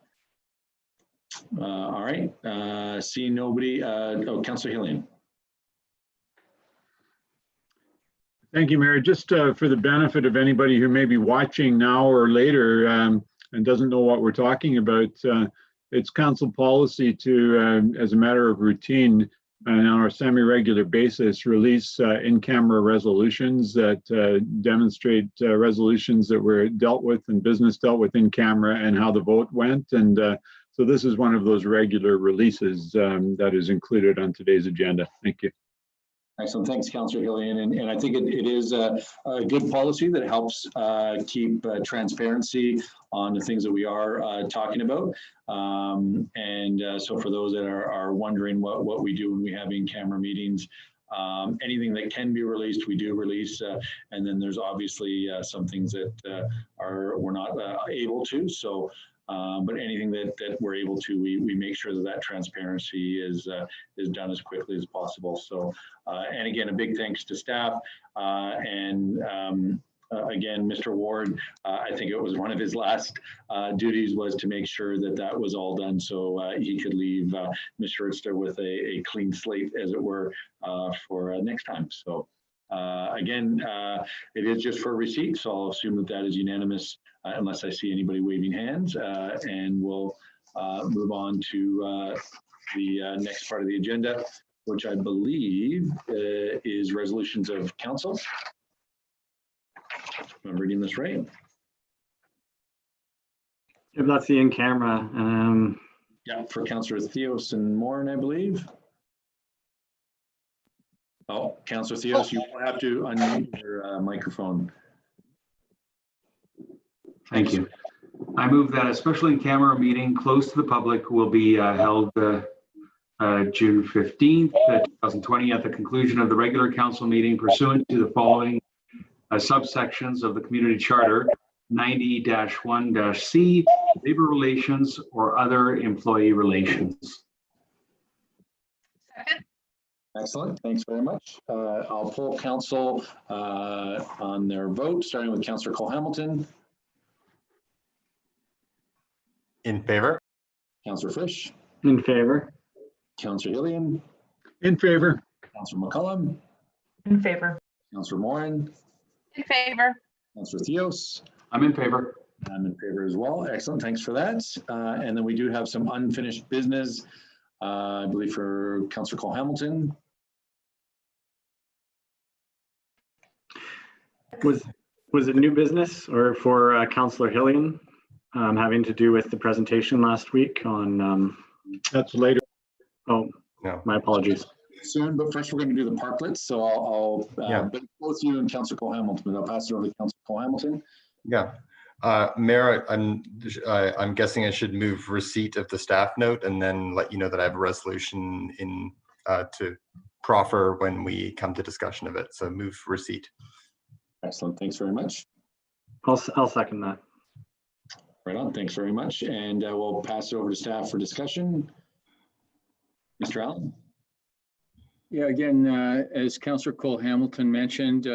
All right, seeing nobody. Oh, Councillor Hillian. Thank you, Mayor. Just for the benefit of anybody who may be watching now or later and doesn't know what we're talking about, it's council policy to, as a matter of routine and on a semi-regular basis, release in-camera resolutions that demonstrate resolutions that were dealt with and business dealt with in camera and how the vote went. And so this is one of those regular releases that is included on today's agenda. Thank you. Excellent. Thanks, Councillor Hillian. And I think it is a good policy that helps keep transparency on the things that we are talking about. So for those that are wondering what we do when we have in-camera meetings, anything that can be released, we do release. And then there's obviously some things that we're not able to. So, but anything that we're able to, we make sure that transparency is done as quickly as possible. So, and again, a big thanks to staff again, Mr. Ward, I think it was one of his last duties was to make sure that was all done so he could leave Mr. Ritzler with a clean slate, as it were, for next time. So again, it is just for receipt, so I'll assume that is unanimous unless I see anybody waving hands, and we'll move on to the next part of the agenda, which I believe is resolutions of council. If I'm reading this right. If that's the in-camera. Yeah, for Councillor Theos and Morin, I believe. Oh, Councillor Theos, you will have to unmute your microphone. Thank you. I move that a special in-camera meeting closed to the public will be held June 15th, 2020 at the conclusion of the regular council meeting pursuant to the following subsections of the community charter: 90-1-C, labor relations or other employee relations. Second. Excellent, thanks very much. I'll poll council on their vote, starting with Councillor Cole-Hamilton. In favor. Councillor Frisch. In favor. Councillor Hillian. In favor. Councillor McCullum. In favor. Councillor Morin. In favor. Councillor Theos. I'm in favor. I'm in favor as well. Excellent. Thanks for that. And then we do have some unfinished business, I believe for Councillor Cole Hamilton. Was it new business or for Councillor Hillian, having to do with the presentation last week on? That's later. Oh, No. my apologies. Soon, but first we're going to do the parklets. So I'll but both you and Councillor Cole Hamilton, I'll pass it over to Councillor Cole Hamilton. Yeah. Mayor, I'm guessing I should move receipt of the staff note and then let you know that I have a resolution in to proffer when we come to discussion of it. So move receipt. Excellent. Thanks very much. I'll second that. Right on. Thanks very much. And we'll pass it over to staff for discussion. Mr. Allen. Yeah, again, as Councillor Cole Hamilton mentioned,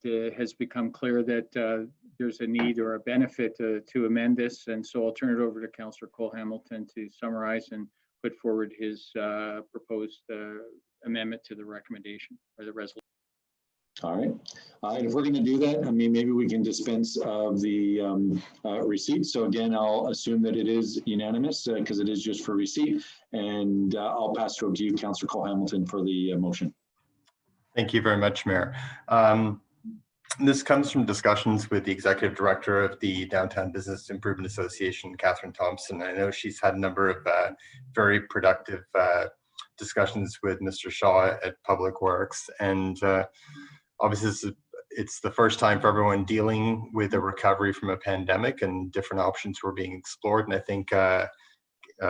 it has become clear that there's a need or a benefit to amend this. And so I'll turn it over to Councillor Cole Hamilton to summarize and put forward his proposed amendment to the recommendation or the resolution. All right. If we're going to do that, I mean, maybe we can dispense of the receipt. So again, I'll assume that it is unanimous because it is just for receipt. And I'll pass it over to you, Councillor Cole Hamilton, for the motion. Thank you very much, Mayor. This comes from discussions with the Executive Director of the Downtown Business Improvement Association, Catherine Thompson. I know she's had a number of very productive discussions with Mr. Shaw at Public Works. And obviously, it's the first time for everyone dealing with a recovery from a pandemic, and different options were being explored. And I think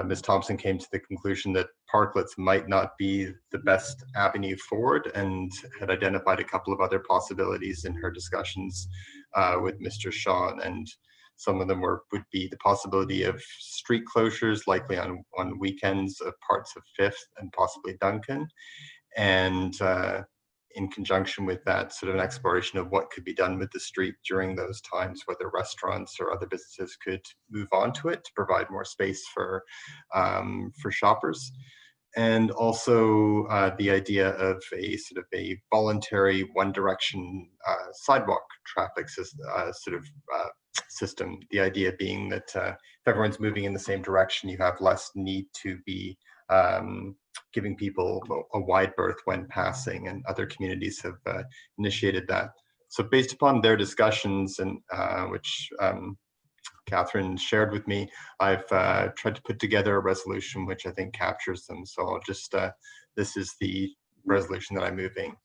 Ms. Thompson came to the conclusion that parklets might not be the best avenue forward, and had identified a couple of other possibilities in her discussions with Mr. Shaw. And some of them would be the possibility of street closures, likely on weekends, of parts of 5th and possibly Duncan. And in conjunction with that, sort of an exploration of what could be done with the street during those times, whether restaurants or other businesses could move onto it to provide more space for shoppers. And also the idea of a sort of a voluntary one direction sidewalk traffic system. The idea being that if everyone's moving in the same direction, you have less need to be giving people a wide berth when passing, and other communities have initiated that. So based upon their discussions, and which Catherine shared with me, I've tried to put together a resolution which I think captures them. So I'll just, this is the resolution that I'm moving,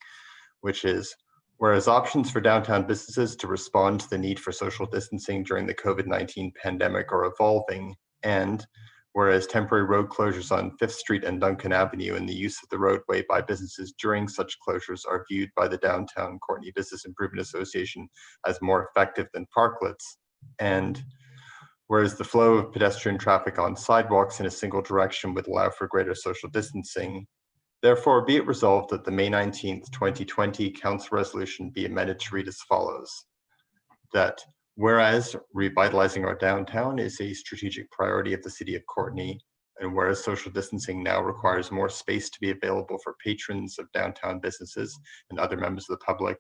which is, whereas options for downtown businesses to respond to the need for social distancing during the COVID-19 pandemic are evolving, and whereas temporary road closures on 5th Street and Duncan Avenue and the use of the roadway by businesses during such closures are viewed by the Downtown Courtenay Business Improvement Association as more effective than parklets, and whereas the flow of pedestrian traffic on sidewalks in a single direction would allow for greater social distancing, therefore be it resolved that the May 19th, 2020 Council Resolution be amended to read as follows: that whereas revitalizing our downtown is a strategic priority of the City of Courtenay, and whereas social distancing now requires more space to be available for patrons of downtown businesses and other members of the public,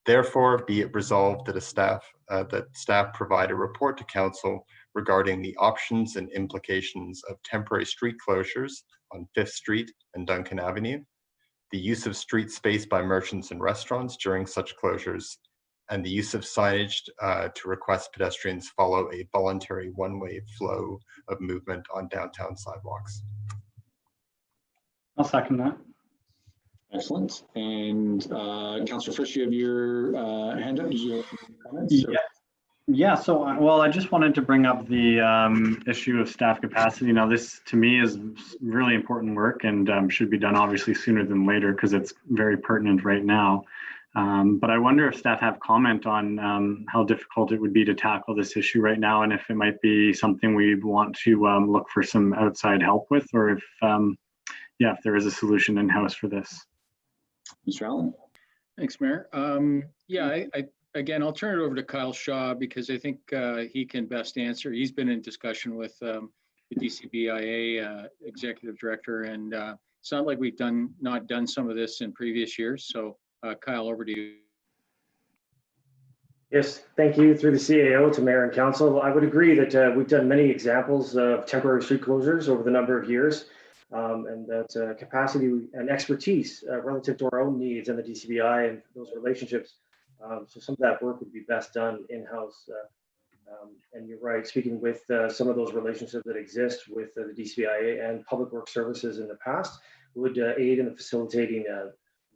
therefore be it resolved that staff provide a report to Council regarding the options and implications of temporary street closures on 5th Street and Duncan Avenue, the use of street space by merchants and restaurants during such closures, and the use of signage to request pedestrians follow a voluntary one-way flow of movement on downtown sidewalks. I'll second that. Excellent. And Councillor Frisch, you have your hand up. Did you have comments? Yeah, so, well, I just wanted to bring up the issue of staff capacity. Now, this to me is really important work, and should be done obviously sooner than later because it's very pertinent right now. But I wonder if staff have comment on how difficult it would be to tackle this issue right now, and if it might be something we want to look for some outside help with, or if, yeah, if there is a solution in-house for this. Mr. Allen. Thanks, Mayor. Yeah, again, I'll turn it over to Kyle Shaw because I think he can best answer. He's been in discussion with the DCBIA Executive Director, and it's not like we've not done some of this in previous years. So Kyle, over to you. Yes, thank you. Through the CAO to Mayor and Council, I would agree that we've done many examples of temporary street closures over the number of years, and that capacity and expertise relative to our own needs and the DCBI and those relationships. So some of that work would be best done in-house. And you're right, speaking with some of those relationships that exist with the DCBIA and Public Works Services in the past would aid in facilitating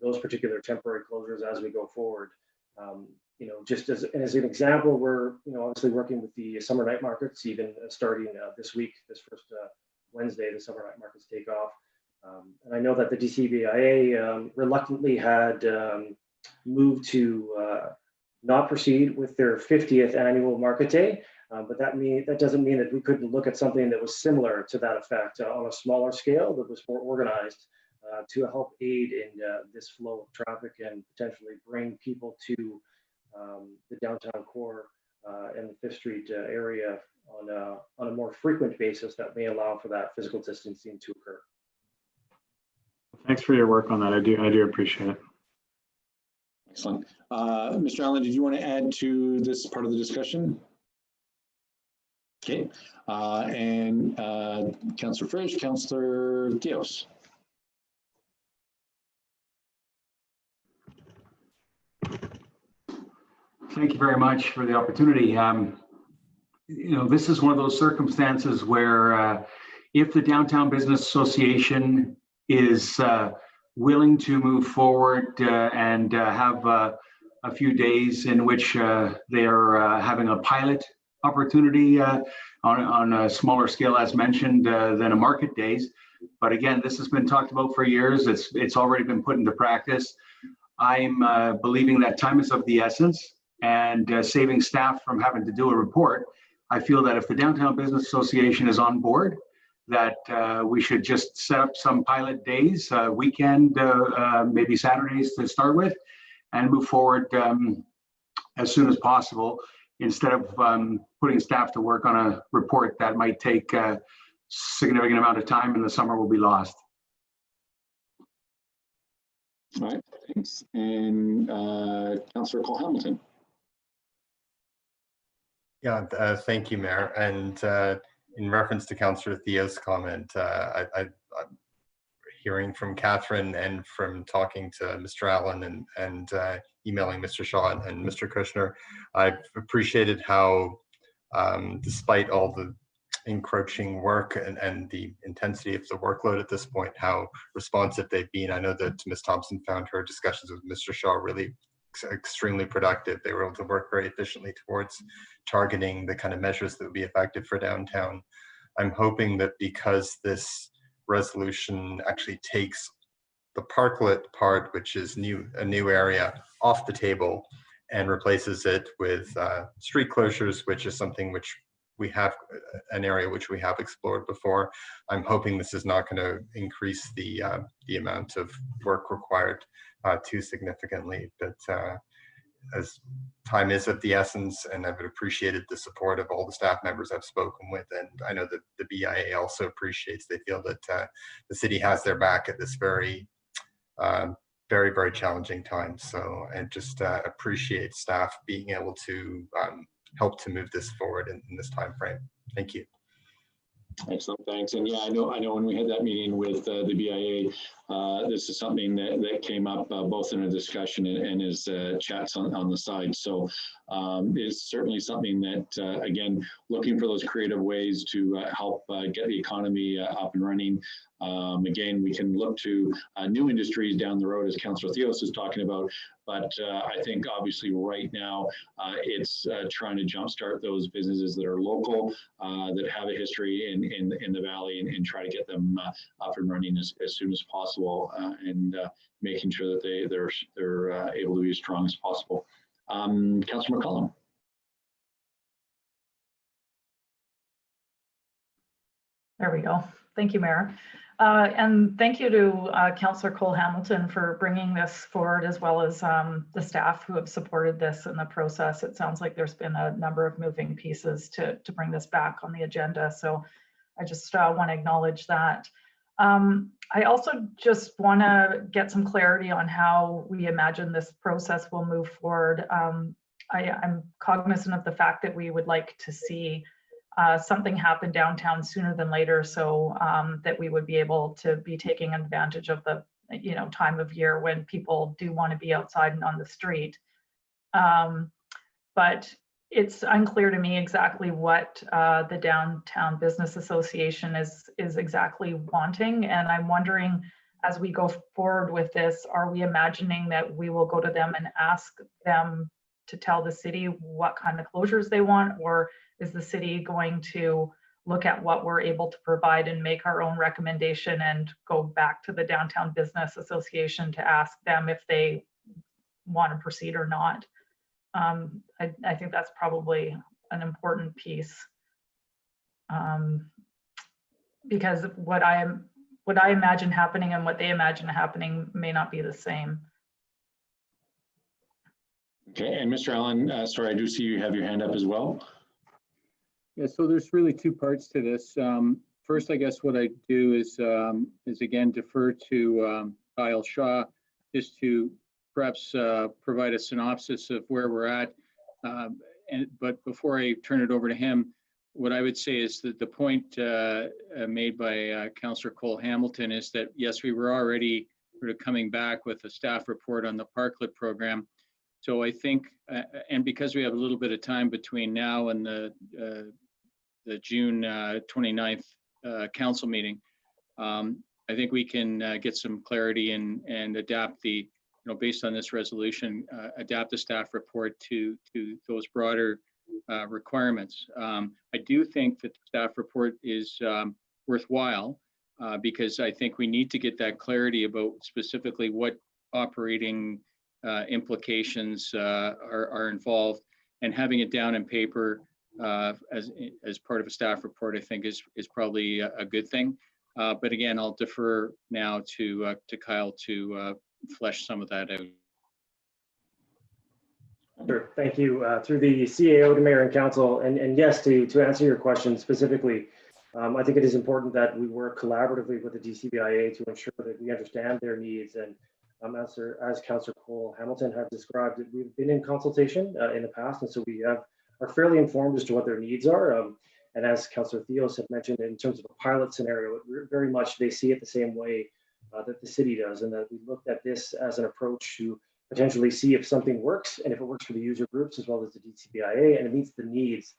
those particular temporary closures as we go forward. You know, just as an example, we're, you know, obviously working with the summer night markets, even starting this week, this first Wednesday, the summer night markets take off. And I know that the DCBIA reluctantly had moved to not proceed with their 50th annual market day, but that doesn't mean that we couldn't look at something that was similar to that effect on a smaller scale that was more organized to help aid in this flow of traffic and potentially bring people to the downtown core and the Fifth Street area on a more frequent basis that may allow for that physical distancing to occur. Thanks for your work on that. I do appreciate it. Excellent. Mr. Allen, did you want to add to this part of the discussion? Okay. And Councillor Frisch, Councillor Dios. Thank you very much for the opportunity. You know, this is one of those circumstances where if the Downtown Business Association is willing to move forward and have a few days in which they are having a pilot opportunity on a smaller scale, as mentioned, than a market days. But again, this has been talked about for years. It's already been put into practice. I'm believing that time is of the essence, and saving staff from having to do a report. I feel that if the Downtown Business Association is on board, that we should just set up some pilot days, weekend, maybe Saturdays to start with, and move forward as soon as possible, instead of putting staff to work on a report that might take a significant amount of time and the summer will be lost. All right, thanks. And Councillor Cole-Hamilton. Yeah, thank you, Mayor. And in reference to Councillor Theo's comment, I'm hearing from Catherine and from talking to Mr. Allen and emailing Mr. Shaw and Mr. Kushner, I've appreciated how, despite all the encroaching work and the intensity of the workload at this point, how responsive they've been. I know that Ms. Thompson found her discussions with Mr. Shaw really extremely productive. They were able to work very efficiently towards targeting the kind of measures that would be effective for downtown. I'm hoping that because this resolution actually takes the parklet part, which is a new area, off the table and replaces it with street closures, which is something which we have, an area which we have explored before. I'm hoping this is not going to increase the amount of work required too significantly, but as time is of the essence, and I've appreciated the support of all the staff members I've spoken with, and I know that the BIA also appreciates. They feel that the city has their back at this very, very challenging time. So I just appreciate staff being able to help to move this forward in this time frame. Thank you. Excellent, thanks. And yeah, I know when we had that meeting with the BIA, this is something that came up both in a discussion and as chats on the side. So it's certainly something that, again, looking for those creative ways to help get the economy up and running. Again, we can look to new industries down the road, as Councillor Theos is talking about, but I think obviously right now it's trying to jumpstart those businesses that are local, that have a history in the valley, and try to get them up and running as soon as possible, and making sure that they're able to be as strong as possible. Councillor McCollum. There we go. Thank you, Mayor. And thank you to Councillor Cole-Hamilton for bringing this forward, as well as the staff who have supported this in the process. It sounds like there's been a number of moving pieces to bring this back on the agenda. So I just want to acknowledge that. I also just want to get some clarity on how we imagine this process will move forward. I'm cognizant of the fact that we would like to see something happen downtown sooner than later, so that we would be able to be taking advantage of the time of year when people do want to be outside and on the street. But it's unclear to me exactly what the Downtown Business Association is exactly wanting, and I'm wondering, as we go forward with this, are we imagining that we will go to them and ask them to tell the city what kind of closures they want, or is the city going to look at what we're able to provide and make our own recommendation and go back to the Downtown Business Association to ask them if they want to proceed or not? I think that's probably an important piece, because what I imagine happening and what they imagine happening may not be the same. Okay, and Mr. Allen, sorry, I do see you have your hand up as well. Yeah, so there's really two parts to this. First, I guess what I do is again defer to Kyle Shaw, just to perhaps provide a synopsis of where we're at. But before I turn it over to him, what I would say is that the point made by Councillor Cole Hamilton is that, yes, we were already sort of coming back with a staff report on the Parklet program. So I think, and because we have a little bit of time between now and the June 29th council meeting, I think we can get some clarity and adapt the, based on this resolution, adapt the staff report to those broader requirements. I do think that the staff report is worthwhile because I think we need to get that clarity about specifically what operating implications are involved, and having it down in paper as part of a staff report, I think is probably a good thing. But again, I'll defer now to Kyle to flesh some of that out. Sure, thank you. Through the CAO to Mayor and Council, and yes, to answer your question specifically, I think it is important that we work collaboratively with the DCBIA to ensure that we understand their needs. And as Councillor Cole Hamilton has described, we've been in consultation in the past, and so we are fairly informed as to what their needs are. And as Councillor Theos had mentioned, in terms of a pilot scenario, very much they see it the same way that the city does, and that we looked at this as an approach to potentially see if something works, and if it works for the user groups as well as the DCBIA, and it meets the needs,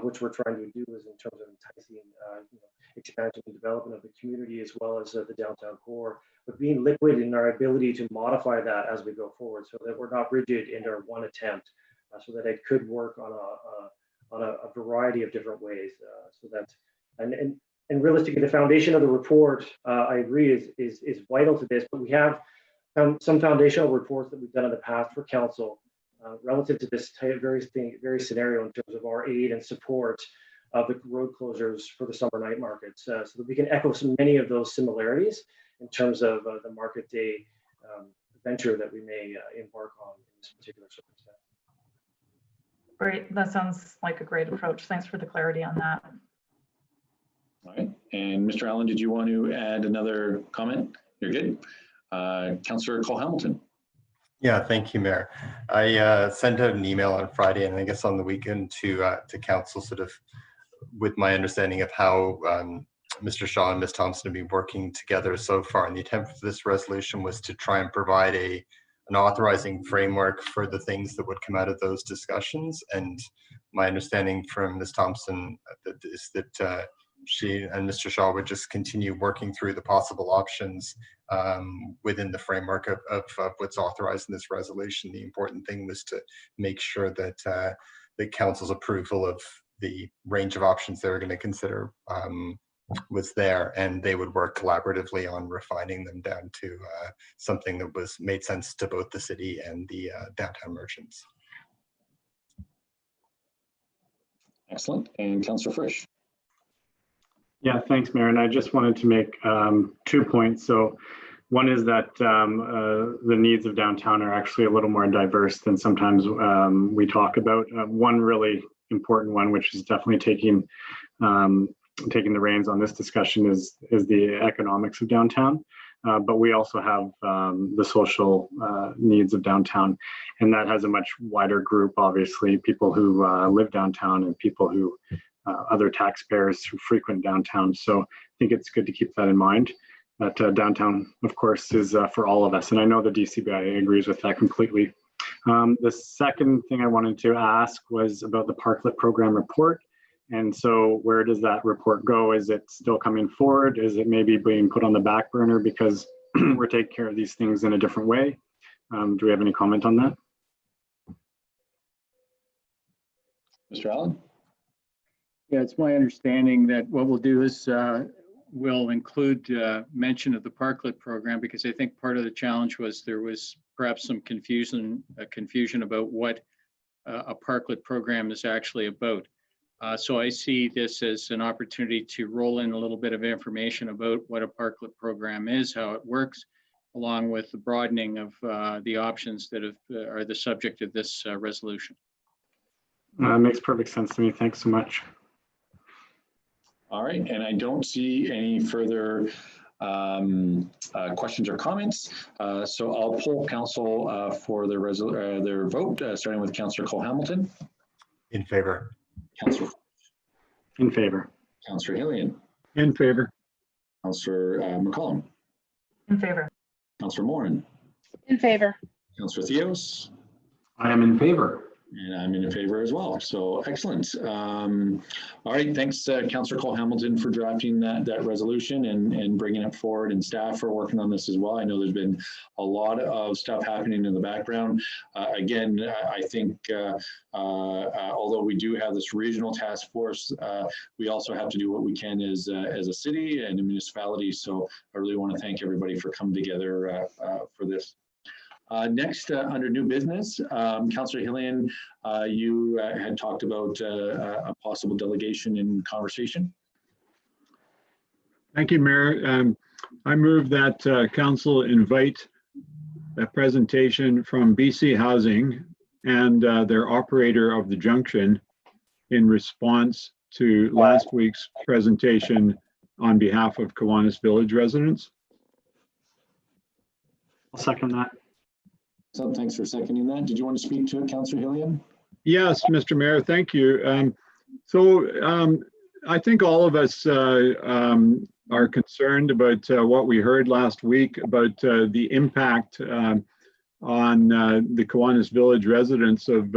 which we're trying to do is in terms of enticing expansion and development of the community as well as the downtown core, but being liquid in our ability to modify that as we go forward, so that we're not rigid in our one attempt, so that it could work on a variety of different ways. So that and realistically, the foundation of the report, I agree, is vital to this. But we have some foundational reports that we've done in the past for council relative to this very scenario in terms of our aid and support of the road closures for the summer night markets, so that we can echo many of those similarities in terms of the market day venture that we may embark on in this particular circumstance. Great, that sounds like a great approach. Thanks for the clarity on that. All right, and Mr. Allen, did you want to add another comment? You're good. Councillor Cole Hamilton. Yeah, thank you, Mayor. I sent out an email on Friday and I guess on the weekend to council, sort of with my understanding of how Mr. Shaw and Ms. Thompson have been working together so far. And the attempt for this resolution was to try and provide an authorizing framework for the things that would come out of those discussions. And my understanding from Ms. Thompson is that she and Mr. Shaw would just continue working through the possible options within the framework of what's authorized in this resolution. The important thing was to make sure that the council's approval of the range of options they were going to consider was there, and they would work collaboratively on refining them down to something that made sense to both the city and the downtown merchants. Excellent. And Councillor Frisch. Yeah, thanks, Mayor. And I just wanted to make 2 points. So one is that the needs of downtown are actually a little more diverse than sometimes we talk about. One really important one, which is definitely taking the reins on this discussion, is the economics of downtown. but we also have the social needs of downtown, and that has a much wider group, obviously, people who live downtown and people who, other taxpayers who frequent downtown. So I think it's good to keep that in mind, that downtown, of course, is for all of us. And I know the DCBI agrees with that completely. The second thing I wanted to ask was about the Parklet program report. And so where does that report go? Is it still coming forward? Is it maybe being put on the back burner because we're taking care of these things in a different way? Do we have any comment on that? Mr. Allen? Yeah, it's my understanding that what we'll do is we'll include mention of the Parklet program, because I think part of the challenge was there was perhaps some confusion about what a Parklet program is actually about. So I see this as an opportunity to roll in a little bit of information about what a Parklet program is, how it works, along with the broadening of the options that are the subject of this resolution. Makes perfect sense to me. Thanks so much. All right, and I don't see any further questions or comments. So I'll poll council for their vote, starting with Councillor Cole-Hamilton. In favor. Councillor. In favor. Councillor Hillian. In favor. Councillor McCollum. In favor. Councillor Morin. In favor. Councillor Theos. I am in favor. And I'm in favor as well. So excellent. All right, thanks Councillor Cole-Hamilton for drafting that resolution and bringing it forward, and staff for working on this as well. I know there's been a lot of stuff happening in the background. Again, I think although we do have this regional task force, we also have to do what we can as a city and a municipality. So I really want to thank everybody for coming together for this. Next, under new business, Councillor Hillian, you had talked about a possible delegation in conversation. Thank you, Mayor. I move that council invite a presentation from BC Housing and their operator of the junction in response to last week's presentation on behalf of Kiwanis Village residents. I'll second that. So thanks for seconding that. Did you want to speak to it, Councillor Hillian? Yes, Mr. Mayor, thank you. I think all of us are concerned about what we heard last week about the impact on the Kiwanis Village residents of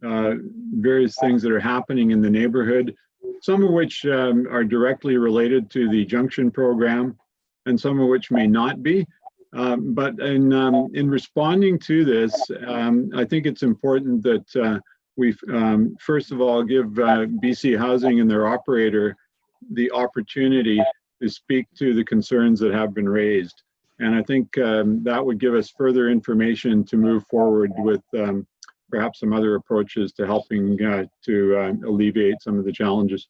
various things that are happening in the neighborhood, some of which are directly related to the junction program and some of which may not be. But in responding to this, I think it's important that we first of all give BC Housing and their operator the opportunity to speak to the concerns that have been raised. And I think that would give us further information to move forward with perhaps some other approaches to helping to alleviate some of the challenges.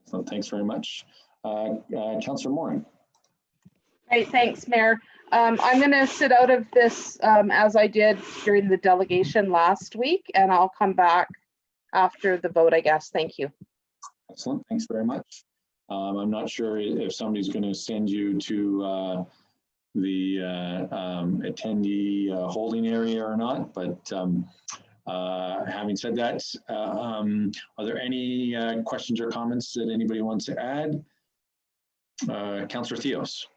So thanks very much. Councillor Morin. Great, thanks, Mayor. I'm going to sit out of this as I did during the delegation last week, and I'll come back after the vote, I guess. Thank you. Excellent, thanks very much. I'm not sure if somebody's going to send you to the attendee holding area or not, but having said that, are there any questions or comments that anybody wants to add? Councillor Theos.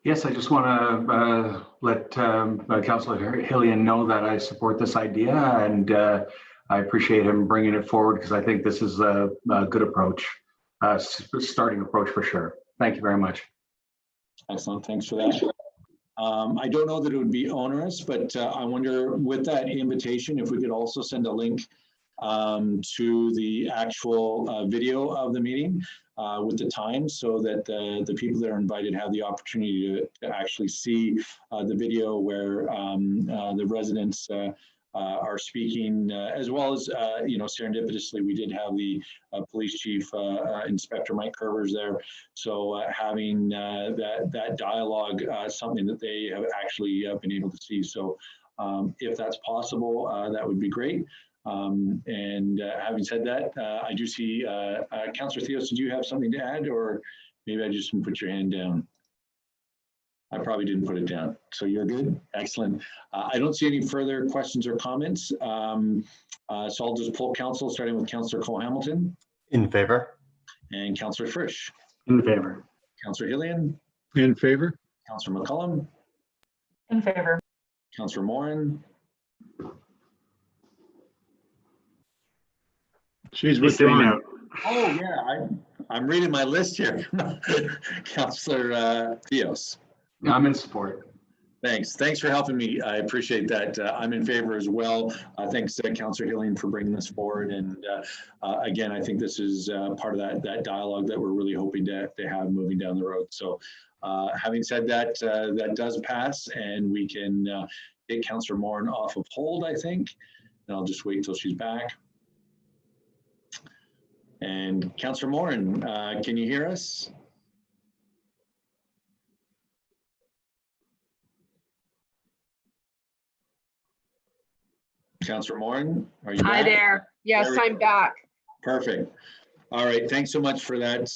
Yes, I just want to let Councillor Hillian know that I support this idea, and I appreciate him bringing it forward, because I think this is a good approach, starting approach for sure. Thank you very much. Excellent, thanks for that. I don't know that it would be onerous, but I wonder with that invitation, if we could also send a link to the actual video of the meeting with the time, so that the people that are invited have the opportunity to actually see the video where the residents are speaking, as well as, serendipitously, we did have the police chief, Inspector Mike Curvers there. So having that dialogue, something that they have actually been able to see. So If that's possible, that would be great. Having said that, I do see Councillor Theos, did you have something to add, or maybe I just didn't put your hand down? I probably didn't put it down. So you're good? Excellent. I don't see any further questions or comments. So I'll just poll council, starting with Councillor Cole-Hamilton. In favor. And Councillor Frisch. In favor. Councillor Hillian. In favor. Councillor McCullum. In favor. Councillor Moran. She's withdrawing. Oh yeah, I'm reading my list here. Councillor Theos. I'm in support. Thanks for helping me. I appreciate that. I'm in favor as well. Thanks, Councillor Hillian, for bringing this forward. And again, I think this is part of that dialogue that we're really hoping to have moving down the road. So having said that, that does pass, and we can get Councillor Moran off of hold, I think. And I'll just wait until she's back. And Councillor Moran, can you hear us? Councillor Moran, are you Hi back? there. Yes, I'm back. Perfect. All right, thanks so much for that.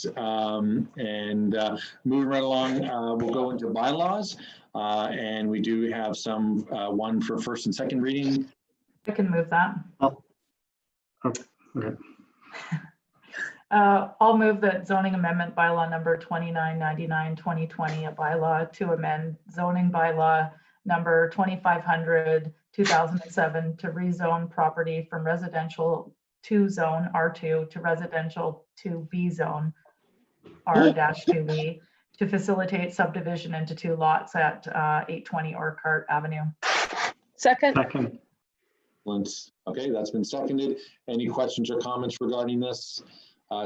Moving right along, we'll go into bylaws. And we do have some one for first and second reading. I can move that. Oh, okay. I'll move that zoning amendment bylaw number 2999 2020, a bylaw to amend zoning bylaw number 2500 2007 to rezone property from residential to zone R2 to residential to B zone R-2B to facilitate subdivision into 2 lots at 820 Orchard Avenue. Second. Okay, that's been seconded. Any questions or comments regarding this?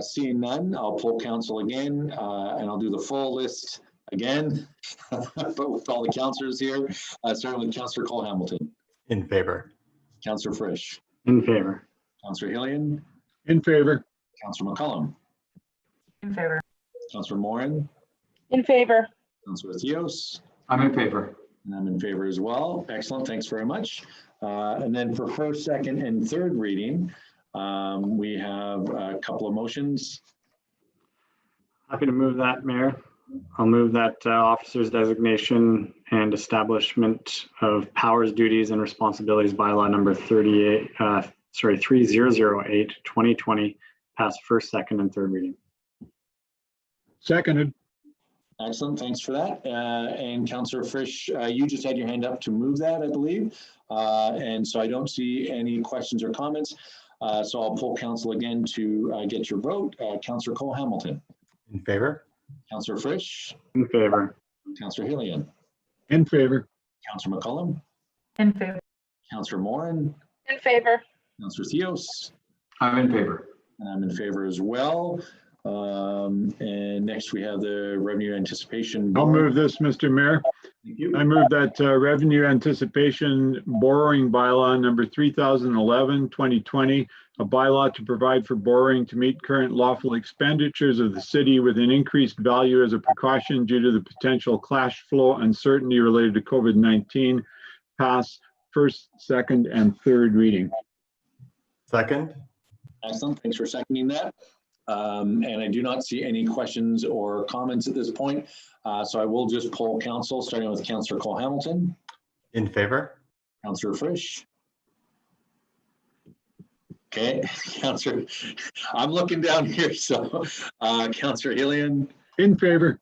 Seeing none, I'll poll council again, and I'll do the full list again, but with all the councillors here, starting with Councillor Cole-Hamilton. In favor. Councillor Frisch. In favor. Councillor Hillian. In favor. Councillor McCullum. In favor. Councillor Moran. In favor. Councillor Theos. I'm in favor. And I'm in favor as well. Excellent, thanks very much. And then for first, second, and third reading, we have a couple of motions. Happy to move that, Mayor. I'll move that officer's designation and establishment of powers, duties, and responsibilities bylaw number 3008 2020 pass first, second, and third reading. Seconded. Excellent, thanks for that. And Councillor Frisch, you just had your hand up to move that, I believe. And so I don't see any questions or comments. So I'll poll council again to get your vote. Councillor Cole-Hamilton. In favor. Councillor Frisch. In favor. Councillor Hillian. In favor. Councillor McCullum. In favor. Councillor Moran. In favor. Councillor Theos. I'm in favor. And I'm in favor as well. And next we have the revenue anticipation. I'll move this, Mr. Mayor. Thank you. I move that revenue anticipation borrowing bylaw number 3011-2020, a bylaw to provide for borrowing to meet current lawful expenditures of the city with an increased value as a precaution due to the potential cash flow uncertainty related to COVID-19, pass first, second, and third reading. Second. Excellent, thanks for seconding that. And I do not see any questions or comments at this point. So I will just poll council, starting with Councillor Cole-Hamilton. In favor. Councillor Frisch. Okay, Councillor, I'm looking down here. So Councillor Hillian. In favor.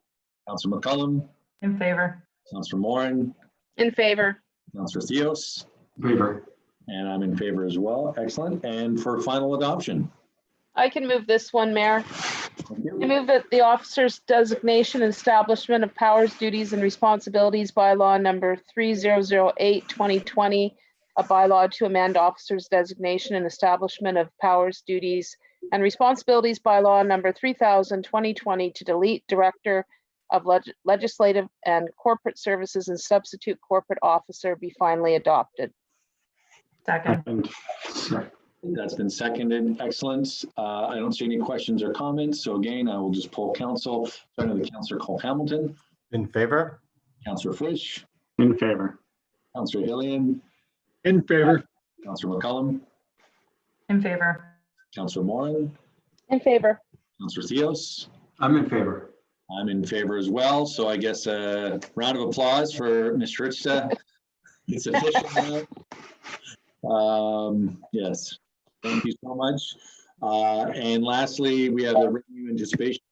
Councillor McCullum. In favor. Councillor Moran. In favor. Councillor Theos. Favor. And I'm in favor as well. Excellent. And for final adoption. I can move this one, Mayor. I move that the officer's designation and establishment of powers, duties, and responsibilities bylaw number 3008 2020, a bylaw to amend officer's designation and establishment of powers, duties, and responsibilities bylaw number 3000 2020 to delete Director of Legislative and Corporate Services and substitute corporate officer be finally adopted. Second. That's been seconded. Excellent. I don't see any questions or comments. So again, I will just poll council, starting with Councillor Cole-Hamilton. In favor. Councillor Frisch. In favor. Councillor Hillian. In favor. Councillor McCullum, In favor. Councillor Moran, In favor. Councillor Theos. I'm in favor. I'm in favor as well. So I guess a round of applause for Mr. Richta. It's official now. Yes, thank you so much. And lastly, we have the revenue anticipation.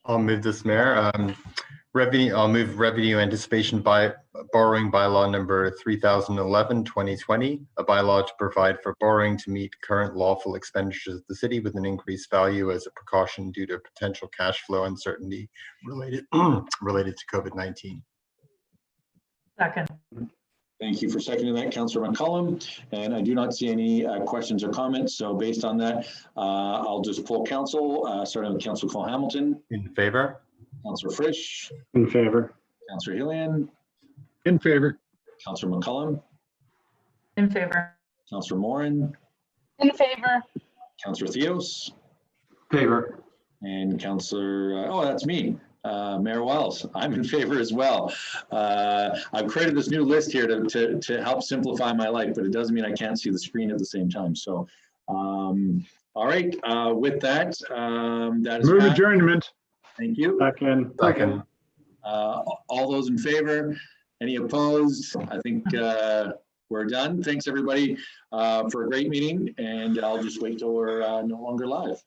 I'll move this, Mayor. I'll move revenue anticipation by borrowing bylaw number 3011-2020, a bylaw to provide for borrowing to meet current lawful expenditures of the city with an increased value as a precaution due to potential cash flow uncertainty related related to COVID-19. Second. Thank you for seconding that, Councillor McCullum. And I do not see any questions or comments. So based on that, I'll just pull council, starting with Councillor Cole Hamilton. In favor? Councillor Frisch. In favor. Councillor Hillian. In favor. Councillor McCullum. In favor. Councillor Moran. In favor. Councillor Theos. Favor. And Councillor, oh, that's me. Mayor Wells, I'm in favor as well. I've created this new list here to help simplify my life, but it doesn't mean I can't see the screen at the same time. So, all right, with that, that is Move passed. adjournment. Thank you. Second. Second. All those in favor? Any opposed? I think we're done. Thanks everybody for a great meeting, and I'll just wait till we're no longer live.